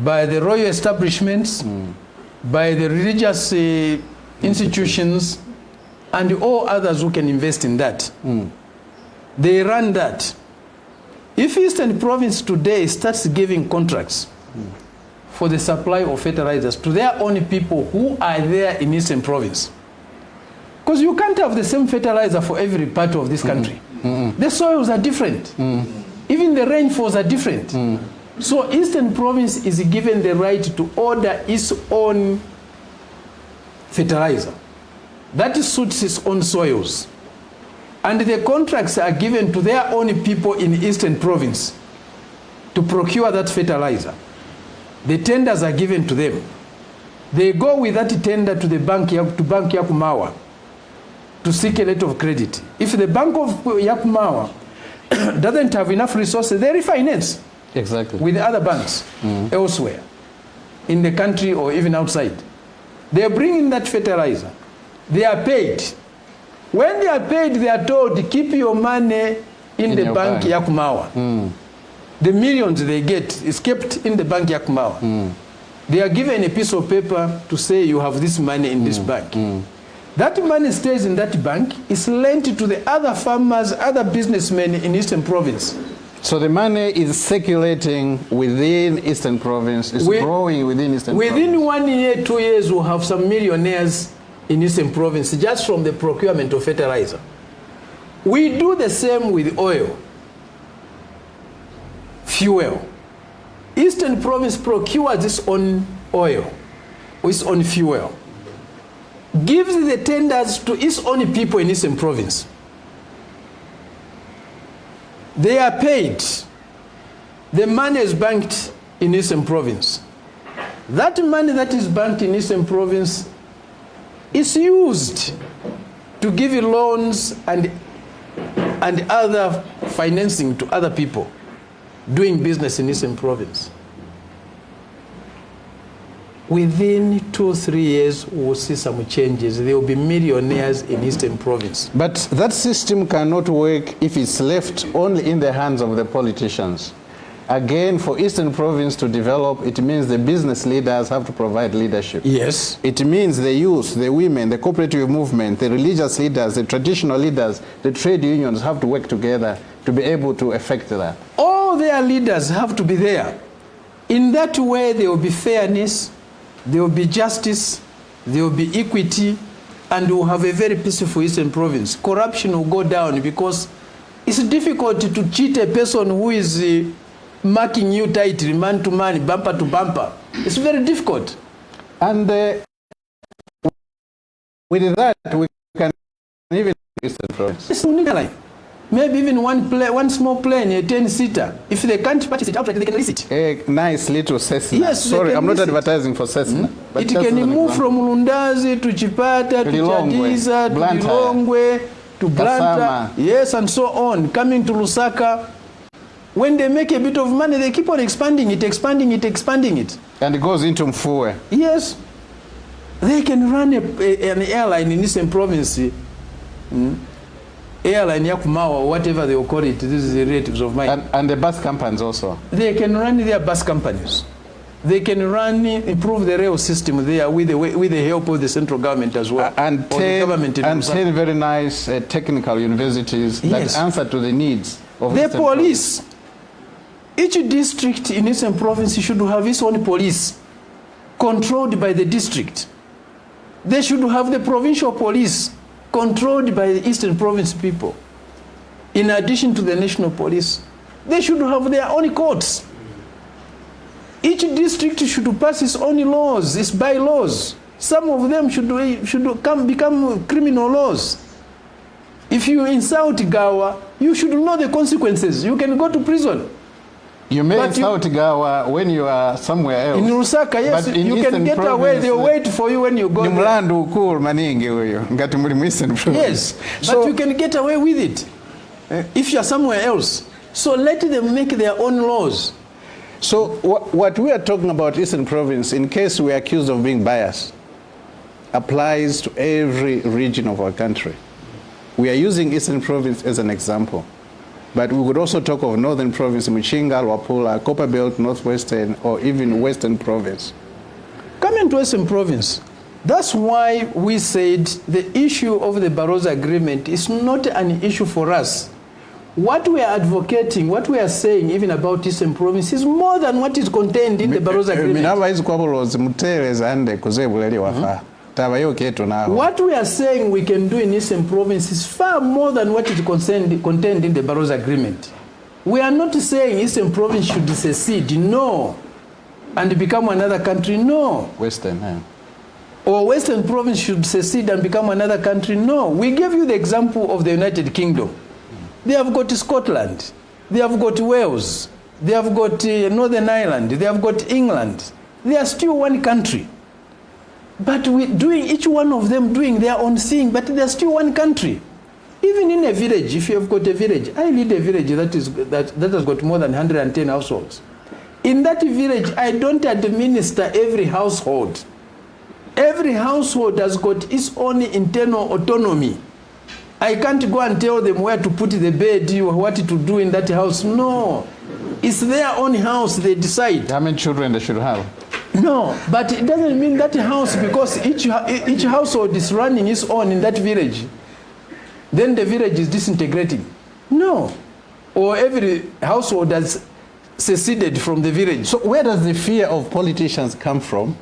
by the royal establishments, by the religious institutions, and all others who can invest in that. They run that. If Eastern Province today starts giving contracts for the supply of fertilizers to their own people who are there in Eastern Province, because you can't have the same fertilizer for every part of this country. The soils are different. Even the rainfalls are different. So Eastern Province is given the right to order its own fertilizer that suits its own soils. And the contracts are given to their own people in Eastern Province to procure that fertilizer. The tenders are given to them. They go with that tender to the Bank Yakumawa to seek a letter of credit. If the Bank of Yakumawa doesn't have enough resources, they refinance with other banks elsewhere in the country or even outside. They bring in that fertilizer. They are paid. When they are paid, they are told, keep your money in the Bank Yakumawa. The millions they get is kept in the Bank Yakumawa. They are given a piece of paper to say you have this money in this bank. That money stays in that bank, is lent to the other farmers, other businessmen in Eastern Province. So the money is circulating within Eastern Province, it's growing within Eastern Province. Within 1 year, 2 years, we'll have some millionaires in Eastern Province just from the procurement of fertilizer. We do the same with oil, fuel. Eastern Province procures its own oil, its own fuel, gives the tenders to its own people in Eastern Province. They are paid. The money is banked in Eastern Province. That money that is banked in Eastern Province is used to give loans and other financing to other people doing business in Eastern Province. Within 2 or 3 years, we'll see some changes. There will be millionaires in Eastern Province. But that system cannot work if it's left only in the hands of the politicians. Again, for Eastern Province to develop, it means the business leaders have to provide leadership. Yes. It means the youth, the women, the cooperative movement, the religious leaders, the traditional leaders, the trade unions have to work together to be able to effect that. All their leaders have to be there. In that way, there will be fairness, there will be justice, there will be equity, and we'll have a very peaceful Eastern Province. Corruption will go down because it's difficult to cheat a person who is marking you tightly, man to man, bumper to bumper. It's very difficult. And with that, we can even Eastern Province. It's unique. Maybe even one small plane, a 10-seater. If they can't purchase it outright, they can lease it. A nice little Cessna. Yes, sorry, I'm not advertising for Cessna. It can move from Lundazi to Chipata to Chadiza to Lilongwe to Blanta. Yes, and so on. Coming to Lusaka. When they make a bit of money, they keep on expanding it. And it goes into Mfue. Yes. They can run an airline in Eastern Province. Airline Yakumawa, or whatever they will call it. This is the relatives of mine. And the bus companies also. They can run their bus companies. They can improve the rail system there with the help of the central government as well. And 10 very nice technical universities that answer to the needs of the police. Each district in Eastern Province should have its own police, controlled by the district. They should have the provincial police, controlled by the Eastern Province people. In addition to the national police, they should have their own courts. Each district should pass its own laws, its bylaws. Some of them should become criminal laws. If you insult Gawa, you should know the consequences. You can go to prison. You may insult Gawa when you are somewhere else. In Lusaka, yes, you can get away. They'll wait for you when you go there. Yes, but you can get away with it if you are somewhere else. So let them make their own laws. So what we are talking about Eastern Province, in case we are accused of being biased, applies to every region of our country. We are using Eastern Province as an example. But we could also talk of Northern Province, Muchinga, Wapula, Copperbelt, Northwestern, or even Western Province. Coming to Western Province, that's why we said the issue of the Barroso Agreement is not an issue for us. What we are advocating, what we are saying even about Eastern Province is more than what is contained in the Barroso Agreement. What we are saying we can do in Eastern Province is far more than what is contained in the Barroso Agreement. We are not saying Eastern Province should secede, no, and become another country, no. Or Western Province should secede and become another country, no. We gave you the example of the United Kingdom. They have got Scotland, they have got Wales, they have got Northern Ireland, they have got England. They are still one country. But each one of them doing their own thing, but they are still one country. Even in a village, if you have got a village, I lead a village that has got more than 110 households. In that village, I don't administer every household. Every household has got its own internal autonomy. I can't go and tell them where to put the bed or what to do in that house. No. It's their own house, they decide. How many children they should have? No, but it doesn't mean that house, because each household is running its own in that village. Then the village is disintegrating. No. Or every household has seceded from the village. So where does the fear of politicians come from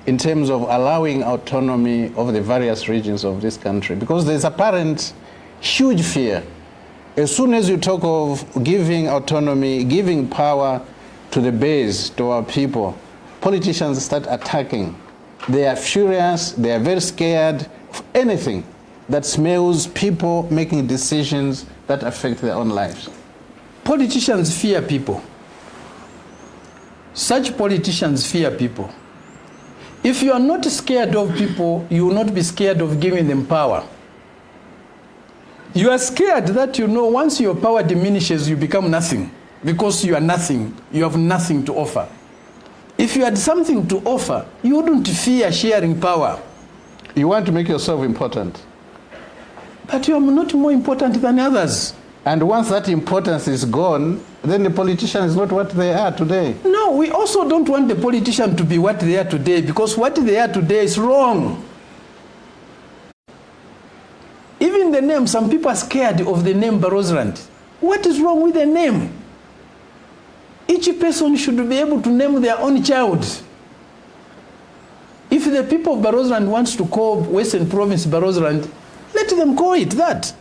in terms of allowing autonomy of the various regions of this country? Because there's apparent huge fear. As soon as you talk of giving autonomy, giving power to the base, to our people, politicians start attacking. They are furious, they are very scared of anything that smells people making decisions that affect their own lives. Politicians fear people. Such politicians fear people. If you are not scared of people, you will not be scared of giving them power. You are scared that once your power diminishes, you become nothing. Because you are nothing, you have nothing to offer. If you had something to offer, you wouldn't fear sharing power. You want to make yourself important. But you are not more important than others. And once that importance is gone, then the politician is not what they are today. No, we also don't want the politician to be what they are today, because what they are today is wrong. Even the name, some people are scared of the name Barrosoland. What is wrong with the name? Each person should be able to name their own child. If the people of Barrosoland wants to call Western Province Barrosoland, let them call it that.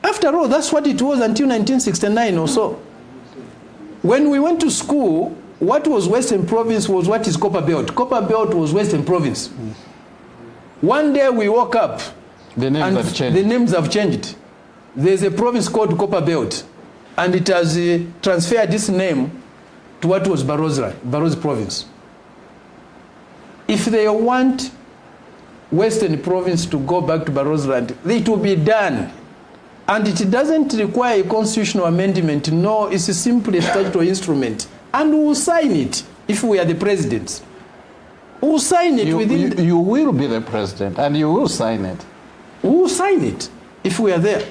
After all, that's what it was until 1969 or so. When we went to school, what was Western Province was what is Copperbelt. Copperbelt was Western Province. One day we woke up, the names have changed. The names have changed. there's a province called Copperbelt, and it has transferred its name to what was Barro's province. If they want Western province to go back to Barro's land, it will be done. And it doesn't require a constitutional amendment. No, it's simply a statutory instrument. And we will sign it if we are the presidents. We will sign it within... You will be the president and you will sign it. We will sign it if we are there.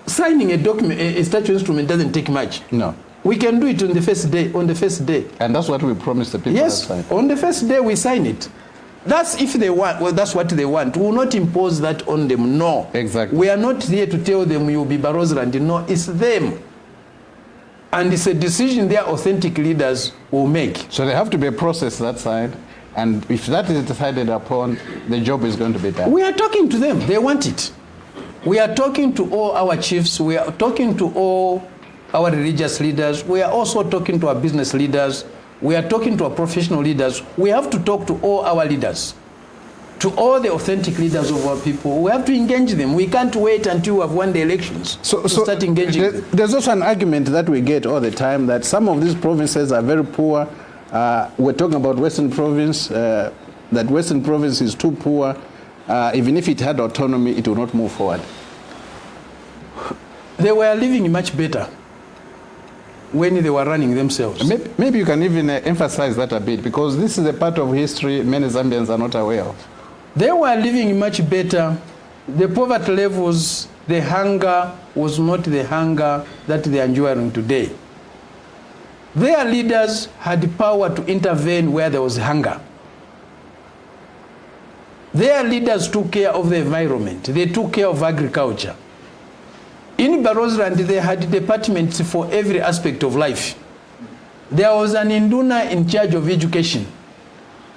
Signing a document, a statutory instrument doesn't take much. No. We can do it on the first day. And that's what we promised the people. Yes, on the first day we sign it. That's if they want. Well, that's what they want. We will not impose that on them. No. Exactly. We are not here to tell them you'll be Barro's land. No, it's them. And it's a decision their authentic leaders will make. So there have to be a process that side. And if that is decided upon, the job is going to be done. We are talking to them. They want it. We are talking to all our chiefs. We are talking to all our religious leaders. We are also talking to our business leaders. We are talking to our professional leaders. We have to talk to all our leaders, to all the authentic leaders of our people. We have to engage them. We can't wait until we have won the elections to start engaging them. There's also an argument that we get all the time that some of these provinces are very poor. We're talking about Western Province, that Western Province is too poor. Even if it had autonomy, it would not move forward. They were living much better when they were running themselves. Maybe you can even emphasize that a bit, because this is a part of history many Zambians are not aware of. They were living much better. The poverty levels, the hunger was not the hunger that they are enjoying today. Their leaders had power to intervene where there was hunger. Their leaders took care of the environment. They took care of agriculture. In Barro's land, they had departments for every aspect of life. There was an Induna in charge of education.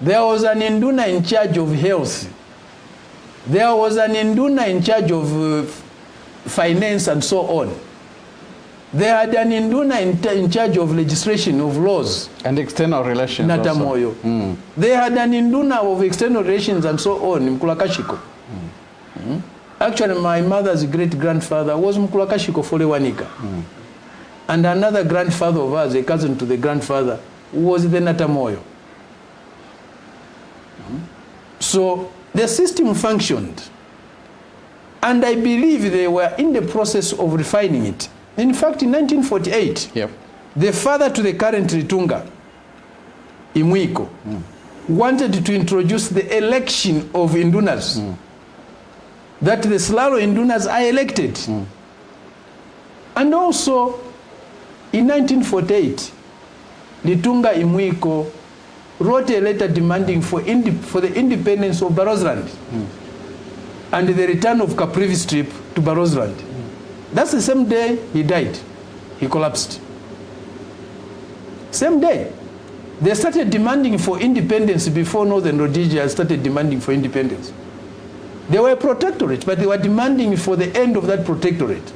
There was an Induna in charge of health. There was an Induna in charge of finance and so on. They had an Induna in charge of legislation, of laws. And external relations also. They had an Induna of external relations and so on, Mkulakashiko. Actually, my mother's great-grandfather was Mkulakashiko Folewanika. And another grandfather of ours, a cousin to the grandfather, was the Natamoyo. So the system functioned. And I believe they were in the process of refining it. In fact, in 1948, the father to the current Ritunga, Imwiko, wanted to introduce the election of Indunas. That the Slalo Indunas are elected. And also, in 1948, Litunga Imwiko wrote a letter demanding for the independence of Barro's land and the return of Caprivi Strip to Barro's land. That's the same day he died. He collapsed. Same day. They started demanding for independence before Northern Rhodesia started demanding for independence. They were a protectorate, but they were demanding for the end of that protectorate.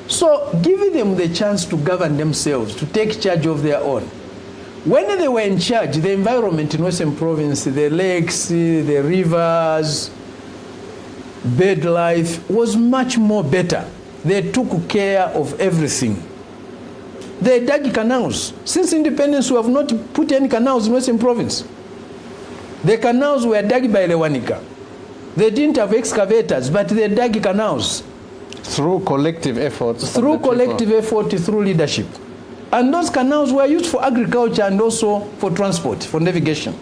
So giving them the chance to govern themselves, to take charge of their own. When they were in charge, the environment in Western Province, the lakes, the rivers, bird life was much more better. They took care of everything. They dug canals. Since independence, we have not put any canals in Western Province. The canals were dug by Lewanika. They didn't have excavators, but they dug canals. Through collective efforts. Through collective effort, through leadership. And those canals were used for agriculture and also for transport, for navigation.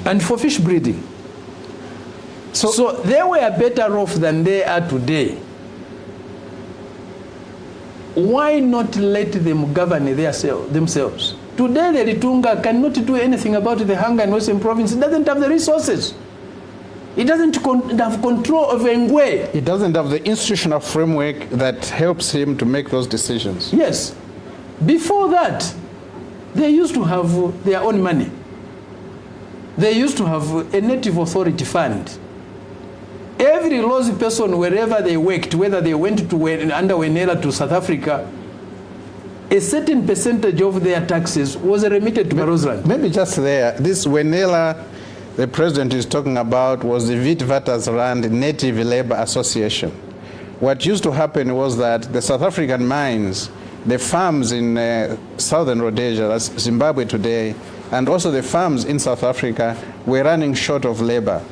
And for fish breeding. So they were better off than they are today. Why not let them govern themselves? Today, the Ritunga cannot do anything about the hunger in Western Province. It doesn't have the resources. It doesn't have control of Ngwe. It doesn't have the institutional framework that helps him to make those decisions. Yes. Before that, they used to have their own money. They used to have a native authority fund. Every lost person, wherever they worked, whether they went to under Wenela to South Africa, a certain percentage of their taxes was remitted to Barro's land. Maybe just there, this Wenela, the president is talking about was the Witwatersrand Native Labor Association. What used to happen was that the South African mines, the farms in southern Rhodesia, that's Zimbabwe today, and also the farms in South Africa were running short of labor.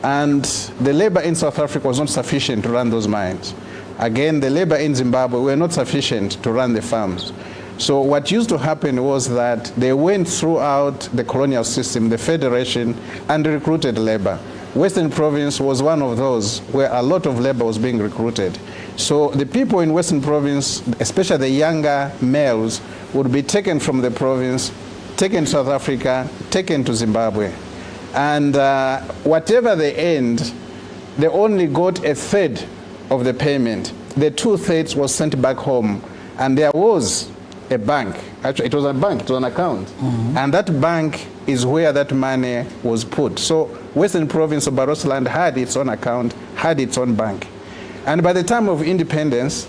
And the labor in South Africa was not sufficient to run those mines. Again, the labor in Zimbabwe were not sufficient to run the farms. So what used to happen was that they went throughout the colonial system, the federation, and recruited labor. Western Province was one of those where a lot of labor was being recruited. So the people in Western Province, especially the younger males, would be taken from the province, taken to South Africa, taken to Zimbabwe. And whatever they earned, they only got a third of the payment. The 2/3 was sent back home. And there was a bank. Actually, it was a bank, it was an account. And that bank is where that money was put. So Western Province of Barotseland had its own account, had its own bank. And by the time of independence,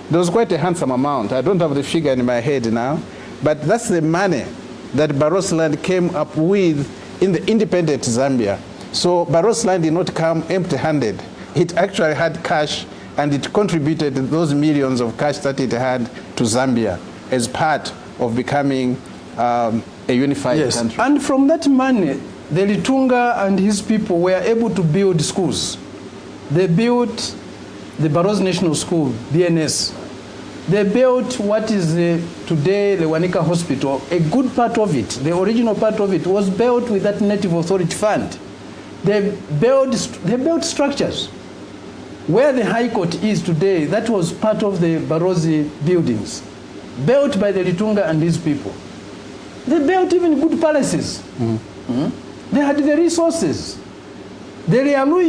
there was quite a handsome amount. I don't have the figure in my head now, but that's the money that Barotseland came up with in the independent Zambia. So Barotseland did not come empty-handed. It actually had cash, and it contributed those millions of cash that it had to Zambia as part of becoming a unified country. And from that money, the Litunga and his people were able to build schools. They built the Barros National School, BNS. They built what is today Lewanika Hospital. A good part of it, the original part of it, was built with that Native Authority Fund. They built structures. Where the High Court is today, that was part of the Barrozi buildings, built by the Litunga and his people. They built even good palaces. They had the resources. The Lealui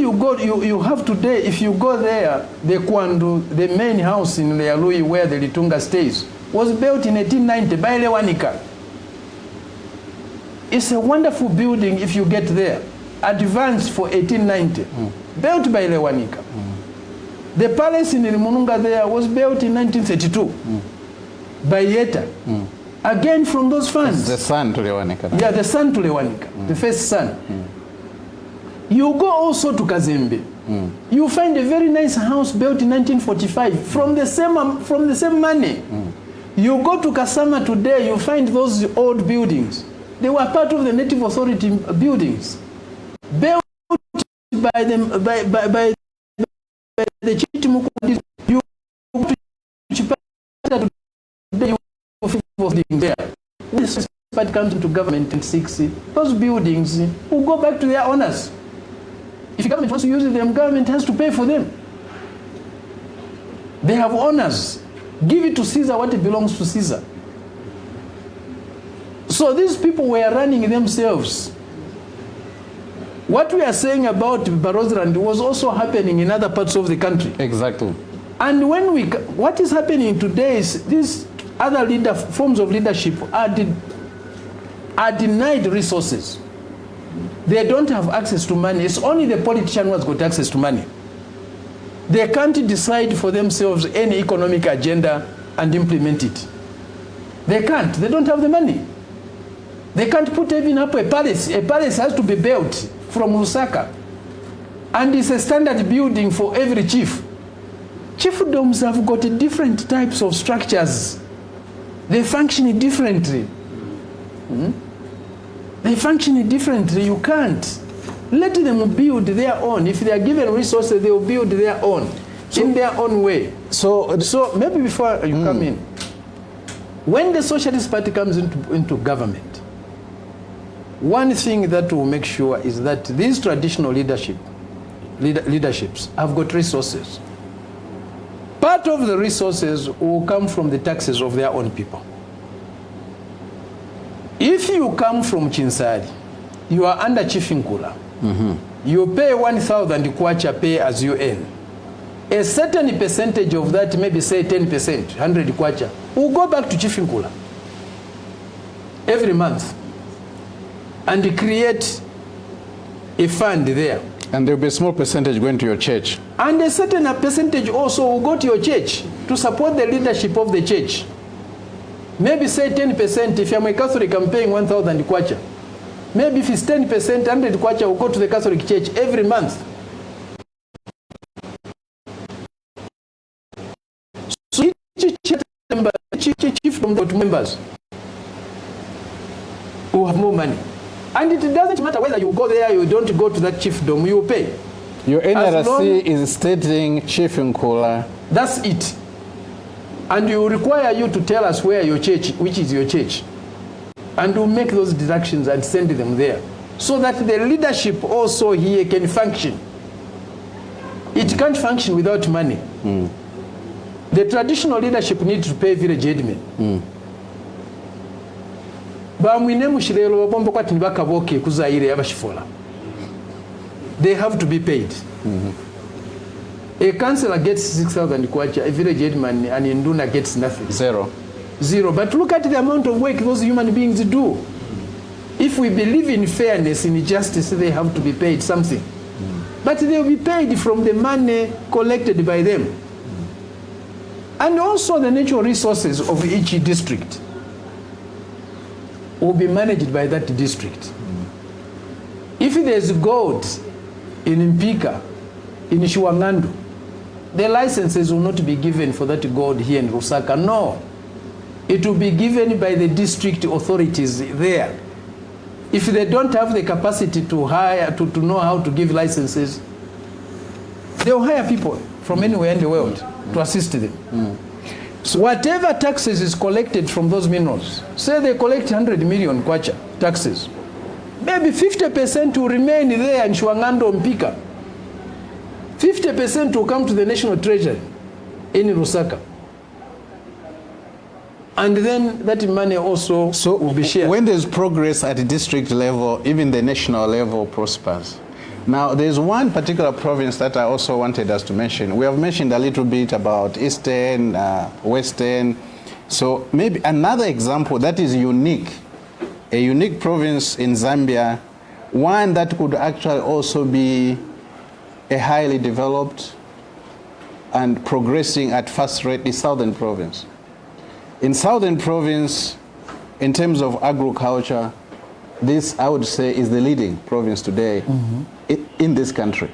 you have today, if you go there, the Kwandu, the main house in Lealui where the Litunga stays, was built in 1890 by Lewanika. It's a wonderful building if you get there. Advanced for 1890, built by Lewanika. The palace in Limununga there was built in 1932 by Yeta. Again from those funds. It's the son to Lewanika. Yeah, the son to Lewanika, the first son. You go also to Kazembe. You find a very nice house built in 1945 from the same money. You go to Kasama today, you find those old buildings. They were part of the Native Authority buildings, built by them by the Chitimuku. You go to Chipata today, you there. This part comes into government in 60. Those buildings will go back to their owners. If the government wants to use them, government has to pay for them. They have owners. Give it to Caesar what it belongs to Caesar. So these people were running themselves. What we are saying about Barotseland was also happening in other parts of the country. Exactly. And what is happening today is these other forms of leadership are denied resources. They don't have access to money. It's only the politician who has got access to money. They can't decide for themselves any economic agenda and implement it. They can't. They don't have the money. They can't put even up a palace. A palace has to be built from Lusaka. And it's a standard building for every chief. Chiefdoms have got different types of structures. They function differently. They function differently. You can't. Let them build their own. If they are given resources, they will build their own, in their own way. So maybe before you come in, when the Socialist Party comes into government, one thing that will make sure is that these traditional leaderships have got resources. Part of the resources will come from the taxes of their own people. If you come from Chinsari, you are under Chief Nkula. You pay 1,000 kwacha pay as you earn. A certain percentage of that, maybe say 10%, 100 kwacha, will go back to Chief Nkula every month and create a fund there. And there will be a small percentage going to your church. And a certain percentage also will go to your church to support the leadership of the church. Maybe say 10%. If I'm a Catholic, I'm paying 1,000 kwacha. Maybe if it's 10%, 100 kwacha will go to the Catholic Church every month. So each chiefdom members who have more money. And it doesn't matter whether you go there or you don't go to that chiefdom, you pay. Your NRC is stating Chief Nkula. That's it. And we will require you to tell us where your church, which is your church. And we'll make those deductions and send them there. So that the leadership also here can function. It can't function without money. The traditional leadership needs to pay village headmen. They have to be paid. A councillor gets 6,000 kwacha, a village headman and Induna gets nothing. Zero. But look at the amount of work those human beings do. If we believe in fairness, in justice, they have to be paid something. But they will be paid from the money collected by them. And also the natural resources of each district will be managed by that district. If there's gold in Mpika, in Shiwangandu, the licenses will not be given for that gold here in Lusaka. No. It will be given by the district authorities there. If they don't have the capacity to hire, to know how to give licenses, they'll hire people from anywhere in the world to assist them. So whatever taxes is collected from those minerals, say they collect 100 million kwacha taxes, maybe 50% will remain there in Shiwangandu Mpika. 50% will come to the national treasury in Lusaka. And then that money also will be shared. When there's progress at the district level, even the national level prospers. Now, there's one particular province that I also wanted us to mention. We have mentioned a little bit about Eastern, Western. So maybe another example that is unique, a unique province in Zambia, one that could actually also be a highly developed and progressing at fast rate is Southern Province. In Southern Province, in terms of agriculture, this, I would say, is the leading province today in this country.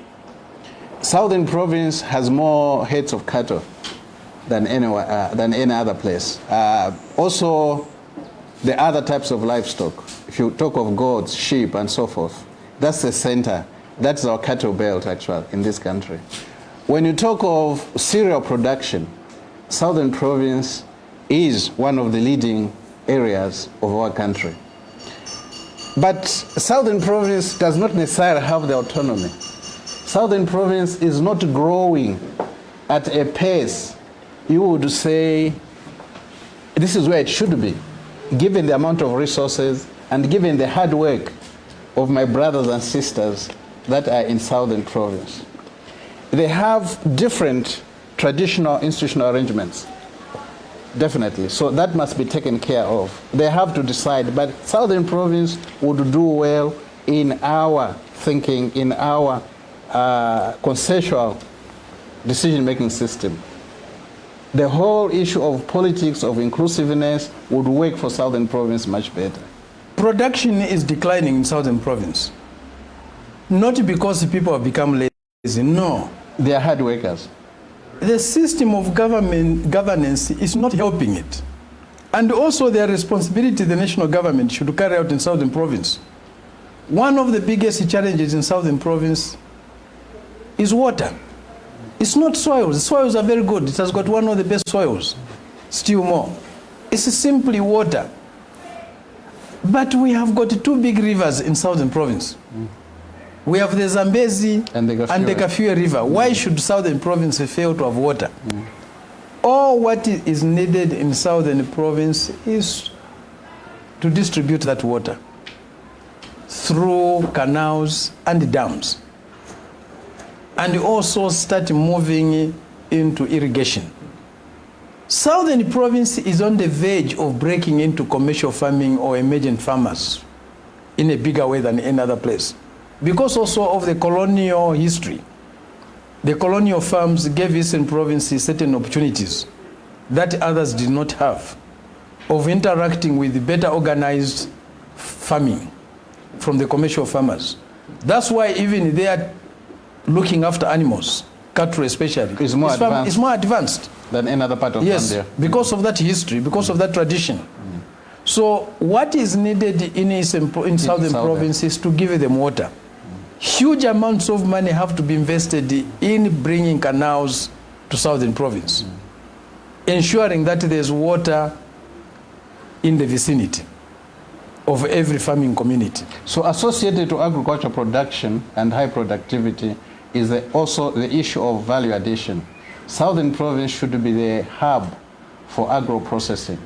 Southern Province has more heads of cattle than any other place. Also, the other types of livestock, if you talk of goats, sheep, and so forth, that's the center. That's our cattle belt, actually, in this country. When you talk of cereal production, Southern Province is one of the leading areas of our country. But Southern Province does not necessarily have the autonomy. Southern Province is not growing at a pace you would say this is where it should be, given the amount of resources and given the hard work of my brothers and sisters that are in Southern Province. They have different traditional institutional arrangements. Definitely. So that must be taken care of. They have to decide. But Southern Province would do well in our thinking, in our consensual decision-making system. The whole issue of politics, of inclusiveness, would work for Southern Province much better. Production is declining in Southern Province. Not because people have become lazy, no. They are hard workers. The system of governance is not helping it. And also their responsibility the national government should carry out in Southern Province. One of the biggest challenges in Southern Province is water. It's not soils. The soils are very good. It has got one of the best soils, still more. It's simply water. But we have got two big rivers in Southern Province. We have the Zambezi and the Kafue River. Why should Southern Province fail to have water? All what is needed in Southern Province is to distribute that water through canals and dams, and also start moving into irrigation. Southern Province is on the verge of breaking into commercial farming or emergent farmers in a bigger way than any other place, because also of the colonial history. The colonial farms gave Eastern Provinces certain opportunities that others did not have, of interacting with better organized farming, from the commercial farmers. That's why even they are looking after animals, cattle especially. It's more advanced than any other part of Zambia. Because of that history, because of that tradition. So what is needed in southern province is to give them water. Huge amounts of money have to be invested in bringing canals to southern province, ensuring that there's water in the vicinity of every farming community. So associated to agricultural production and high productivity is also the issue of value addition. Southern province should be the hub for agro-processing.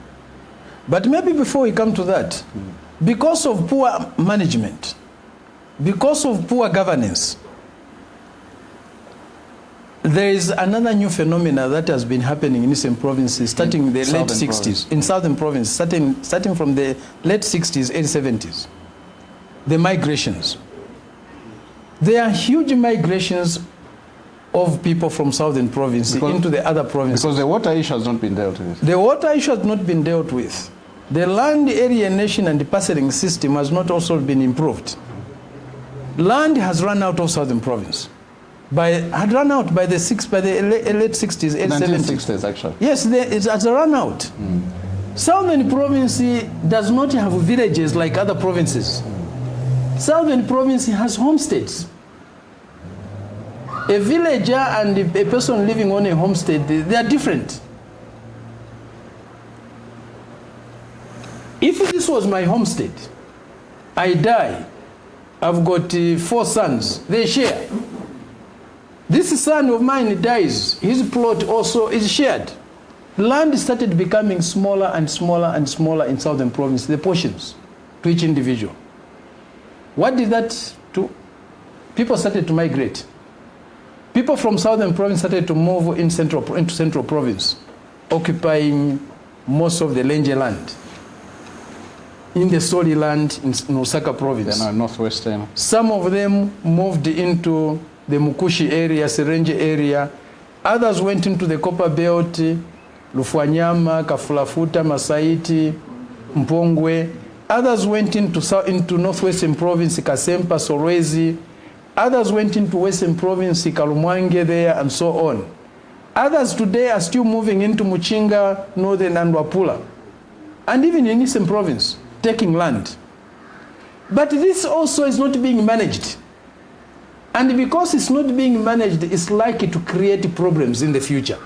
But maybe before we come to that, because of poor management, because of poor governance, there is another new phenomena that has been happening in Eastern provinces starting in the late 60s, in Southern province, starting from the late 60s, early 70s. The migrations. There are huge migrations of people from Southern province into the other provinces. Because the water issue has not been dealt with. The water issue has not been dealt with. The land alienation and the parceling system has not also been improved. Land has run out of Southern province. Had run out by the late 60s, early 1960s actually. Yes, it has run out. Southern province does not have villages like other provinces. Southern province has homesteads. A villager and a person living on a homestead, they are different. If this was my homestead, I die, I've got 4 sons, they share. This son of mine dies, his plot also is shared. Land started becoming smaller and smaller and smaller in Southern province, the portions to each individual. What did that do? People started to migrate. People from Southern province started to move into Central province, occupying most of the Lenje land. In the Soli land in Osaka province. Northwestern. Some of them moved into the Mukushi area, Serenje area. Others went into the Copper Belt, Lufwanyama, Kafulafuta, Masaiti, Mpongwe. Others went into Northwestern province, Kasempa, Solwezi. Others went into Western province, Kalumwange there, and so on. Others today are still moving into Muchinga, Northern and Wapula. And even in Eastern province, taking land. But this also is not being managed. And because it's not being managed, it's likely to create problems in the future.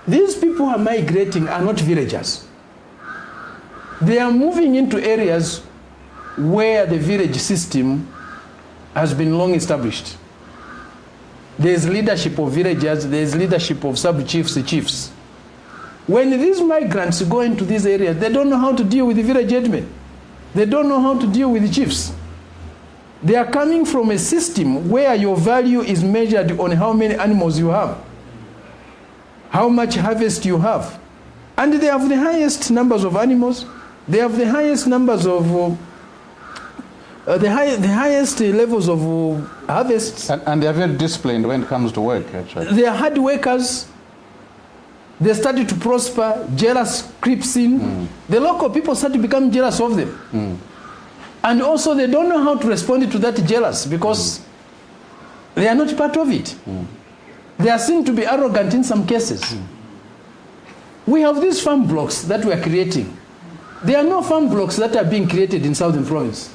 These people who are migrating are not villagers. They are moving into areas where the village system has been long established. There's leadership of villagers, there's leadership of sub-chiefs, chiefs. When these migrants go into these areas, they don't know how to deal with the village headmen. They don't know how to deal with the chiefs. They are coming from a system where your value is measured on how many animals you have, how much harvest you have. And they have the highest numbers of animals. They have the highest numbers of, the highest levels of harvests. And they are very disciplined when it comes to work, actually. They are hard workers. They started to prosper. Jealous creeps in. The local people start to become jealous of them. And also they don't know how to respond to that jealous because they are not part of it. They are seen to be arrogant in some cases. We have these farm blocks that we are creating. There are no farm blocks that are being created in Southern province.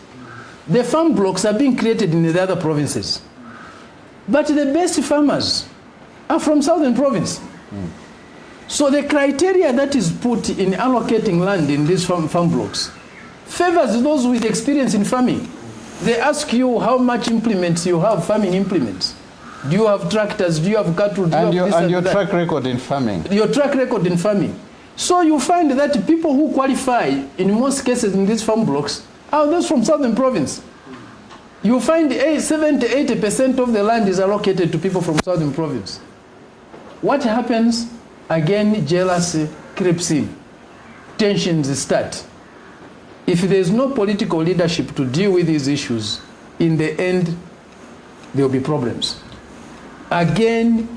The farm blocks are being created in the other provinces. But the best farmers are from Southern province. So the criteria that is put in allocating land in these farm blocks favors those with experience in farming. They ask you how much implements you have, farming implements. Do you have tractors? Do you have cattle? Do you have this and your that? track record in farming. Your track record in farming. So you find that people who qualify in most cases in these farm blocks are those from Southern province. You find 70–80% of the land is allocated to people from Southern province. What happens? Again, jealousy creeps in. Tensions start. If there is no political leadership to deal with these issues, in the end, there will be problems. Again,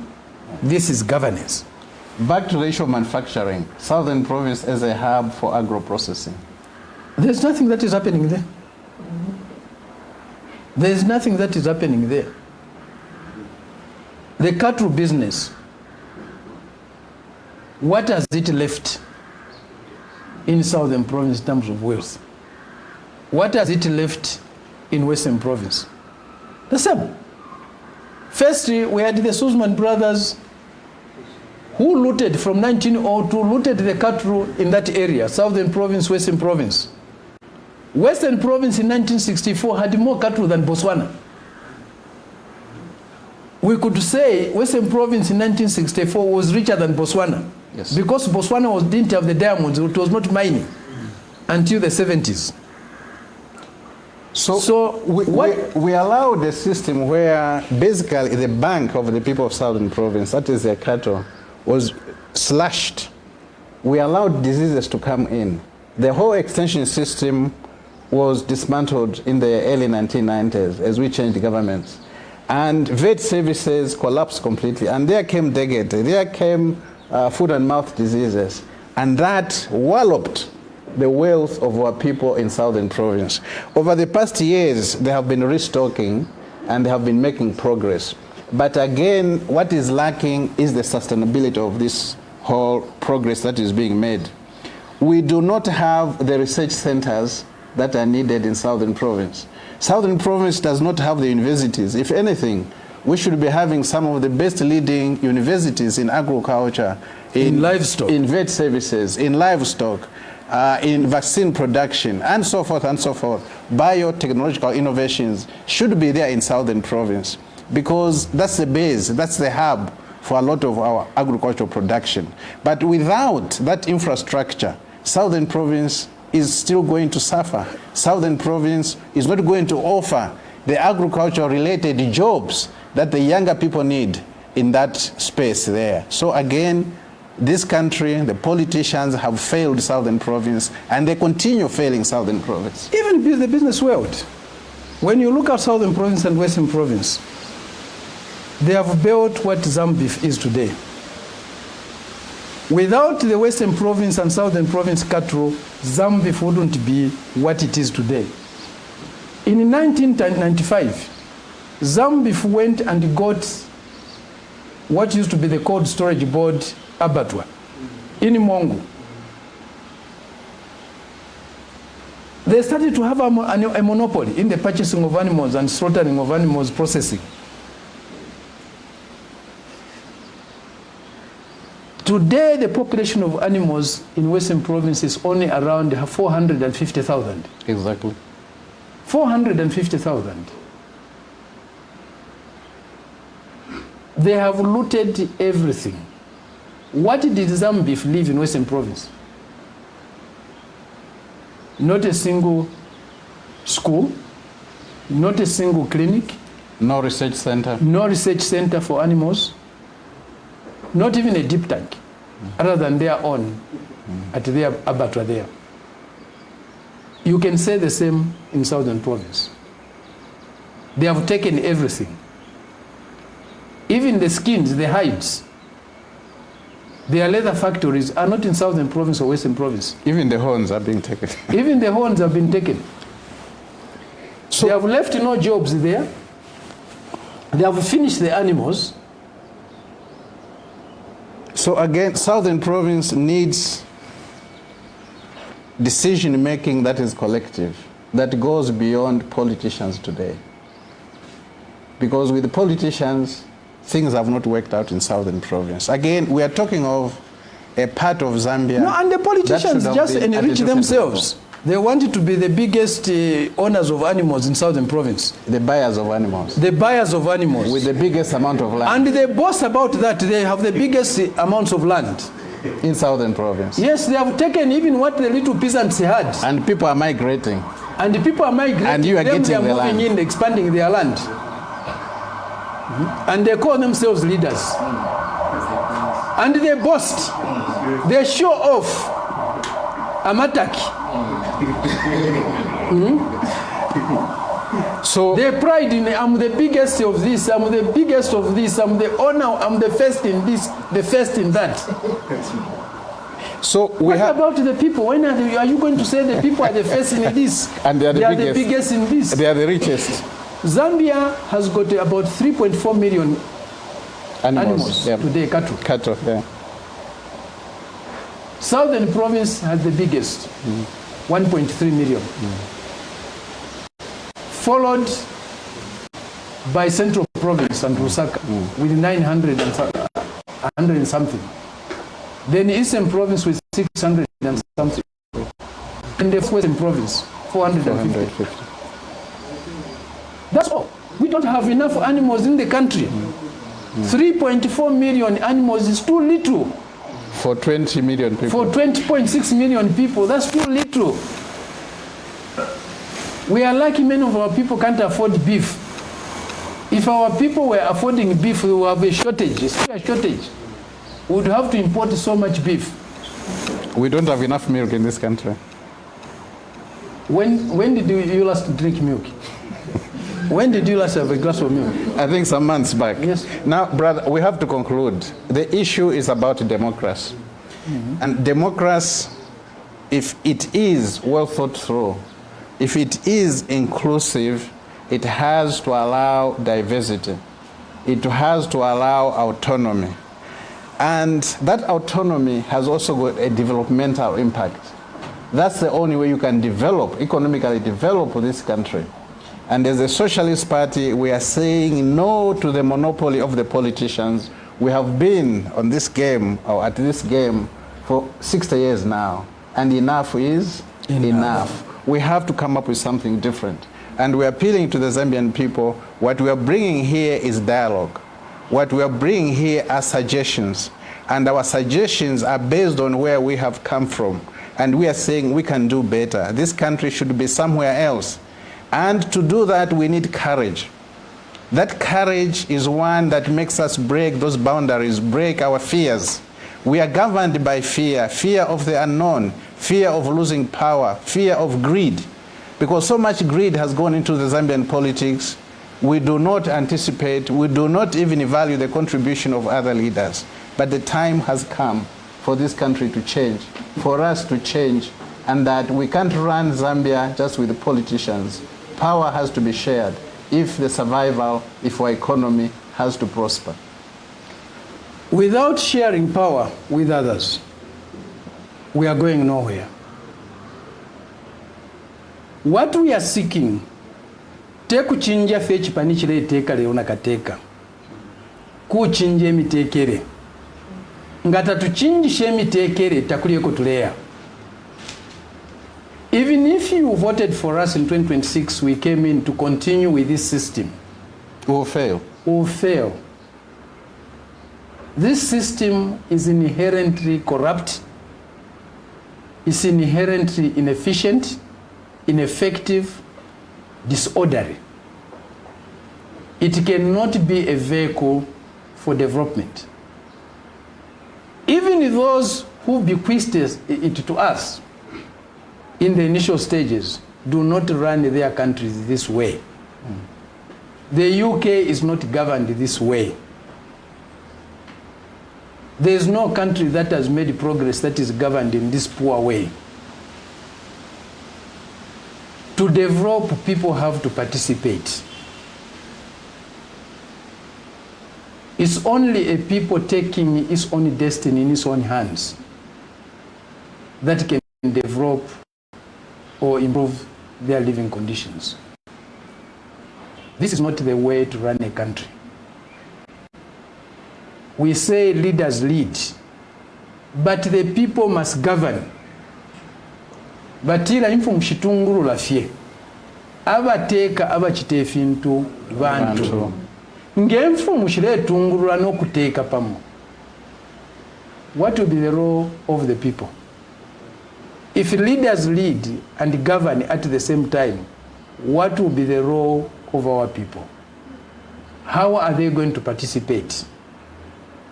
this is governance. Back to the issue of manufacturing. Southern province as a hub for agro-processing. There's nothing that is happening there. There is nothing that is happening there. The cattle business, what has it left in Southern Province in terms of wealth? What has it left in Western Province? The same. Firstly, we had the Suzman brothers who looted from 1902, looted the cattle in that area, Southern Province, Western Province. Western Province in 1964 had more cattle than Botswana. We could say Western Province in 1964 was richer than Botswana. Yes. Because Botswana didn't have the diamonds, it was not mining until the 70s. So we allowed a system where basically the bank of the people of Southern Province, that is their cattle, was slashed. We allowed diseases to come in. The whole extension system was dismantled in the early 1990s as we changed governments. And vet services collapsed completely. And there came dengue, there came foot and mouth diseases. And that walloped the wealth of our people in Southern Province. Over the past years, they have been restocking and they have been making progress. But again, what is lacking is the sustainability of this whole progress that is being made. We do not have the research centers that are needed in Southern Province. Southern Province does not have the universities. If anything, we should be having some of the best leading universities in agriculture, in livestock, in vet services, in livestock, in vaccine production, and so forth and so forth. Biotechnological innovations should be there in Southern Province because that's the base, that's the hub for a lot of our agricultural production. But without that infrastructure, Southern Province is still going to suffer. Southern Province is not going to offer the agriculture-related jobs that the younger people need in that space there. So again, this country, the politicians have failed Southern Province, and they continue failing Southern Province. Even the business world. When you look at Southern Province and Western Province, they have built what Zambia is today. Without the Western Province and Southern Province cattle, Zambia wouldn't be what it is today. In 1995, Zambia went and got what used to be the cold storage board abattoir in Mongo. They started to have a monopoly in the purchasing of animals and slaughtering of animals, processing. Today, the population of animals in Western Province is only around 450,000. Exactly. 450,000. They have looted everything. What did Zambia leave in Western Province? Not a single school, not a single clinic. No research center. No research center for animals. Not even a deep tank, other than their own at their abattoir there. You can say the same in Southern Province. They have taken everything. Even the skins, the hides, their leather factories are not in Southern Province or Western Province. Even the horns are being taken. Even the horns have been taken. So they have left no jobs there. They have finished the animals. So again, Southern Province needs decision-making that is collective, that goes beyond politicians today. Because with the politicians, things have not worked out in Southern Province. Again, we are talking of a part of Zambia. No, and the politicians just enrich themselves. They wanted to be the biggest owners of animals in Southern Province. The buyers of animals. The buyers of animals. With the biggest amount of land. And they boast about that. They have the biggest amounts of land. In Southern Province. Yes, they have taken even what the little peasants had. And people are migrating. And the people are migrating. And you are getting they are the moving land. in, expanding their land. And they call themselves leaders. And they boast. They show off. Amataki. So they pride in, I'm the biggest of this, I'm the biggest of this, I'm the owner, I'm the first in this, the first in that. So what about the people? When are you going to say the people are the first in this? And they are the biggest in this. They are the richest. Zambia has got about 3.4 million animals yeah. today, cattle. Cattle, yeah. Southern province has the biggest, 1.3 million. Followed by Central Province and Lusaka with 900 and something. Then Eastern Province with 600 and something. And the Western Province, 450. That's all. We don't have enough animals in the country. 3.4 million animals is too little. For 20 million people. For 20.6 million people, that's too little. We are lucky many of our people can't afford beef. If our people were affording beef, we would have a shortage, a shortage. We would have to import so much beef. We don't have enough milk in this country. When did you last drink milk? When did you last have a glass of milk? I think some months back. Yes. Now, brother, we have to conclude. The issue is about democracy. And democracy, if it is well thought through, if it is inclusive, it has to allow diversity. It has to allow autonomy. And that autonomy has also got a developmental impact. That's the only way you can develop, economically develop this country. And as a Socialist Party, we are saying no to the monopoly of the politicians. We have been on this game, or at this game, for 60 years now. And enough is enough. We have to come up with something different. And we're appealing to the Zambian people. What we are bringing here is dialogue. What we are bringing here are suggestions. And our suggestions are based on where we have come from. And we are saying we can do better. This country should be somewhere else. And to do that, we need courage. That courage is one that makes us break those boundaries, break our fears. We are governed by fear, fear of the unknown, fear of losing power, fear of greed. Because so much greed has gone into the Zambian politics, we do not anticipate, we do not even value the contribution of other leaders. But the time has come for this country to change, for us to change, and that we can't run Zambia just with the politicians. Power has to be shared if the survival, if our economy has to prosper. Without sharing power with others, we are going nowhere. What we are seeking, tekuchinja fechi panichile teka leona kateka. Kuchinje mitekere. Ngata tuchinjishe mitekere takulieko tulea. Even if you voted for us in 2026, we came in to continue with this system. We will fail. We will fail. This system is inherently corrupt. It's inherently inefficient, ineffective, disorderly. It cannot be a vehicle for development. Even those who bequeathed it to us in the initial stages do not run their countries this way. The UK is not governed this way. There is no country that has made progress that is governed in this poor way. To develop, people have to participate. It's only a people taking its own destiny in its own hands that can develop or improve their living conditions. This is not the way to run a country. We say leaders lead, but the people must govern. Batira info mshitunguru lafye. Abateka abachitefintu bantu. Ngemfu mshile tunguru no kuteka pamo. What will be the role of the people? If leaders lead and govern at the same time, what will be the role of our people? How are they going to participate?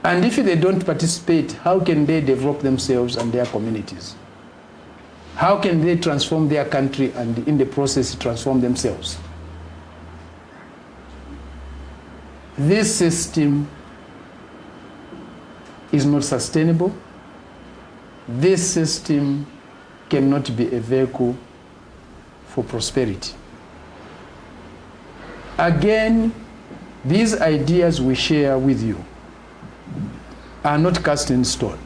And if they don't participate, how can they develop themselves and their communities? How can they transform their country and in the process transform themselves? This system is not sustainable. This system cannot be a vehicle for prosperity. Again, these ideas we share with you are not cast in stone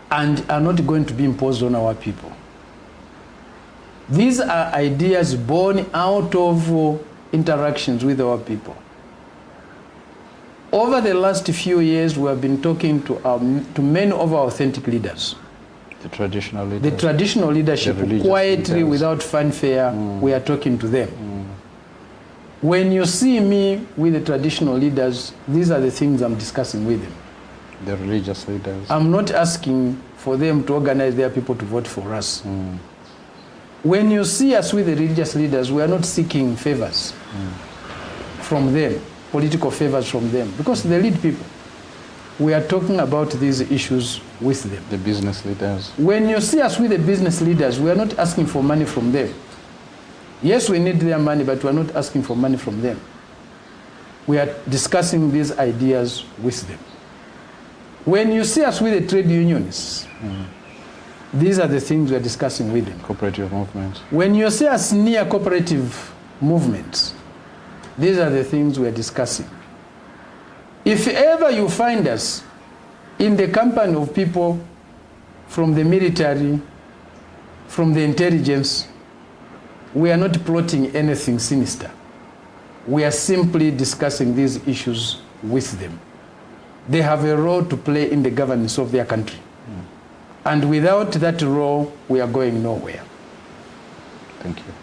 and are not going to be imposed on our people. These are ideas born out of interactions with our people. Over the last few years, we have been talking to many of our authentic leaders. The traditional leaders. The traditional leadership, quietly, leaders. Without fanfare, we are talking to them. When you see me with the traditional leaders, these are the things I'm discussing with them. The religious leaders. I'm not asking for them to organize their people to vote for us. When you see us with the religious leaders, we are not seeking favors from them, political favors from them, because they lead people. We are talking about these issues with them. The business leaders. When you see us with the business leaders, we are not asking for money from them. Yes, we need their money, but we are not asking for money from them. We are discussing these ideas with them. When you see us with the trade unionists, these are the things we are discussing with them. Cooperative movements. When you see us near cooperative movements, these are the things we are discussing. If ever you find us in the company of people from the military, from the intelligence, we are not plotting anything sinister. We are simply discussing these issues with them. They have a role to play in the governance of their country. And without that role, we are going nowhere. Thank you.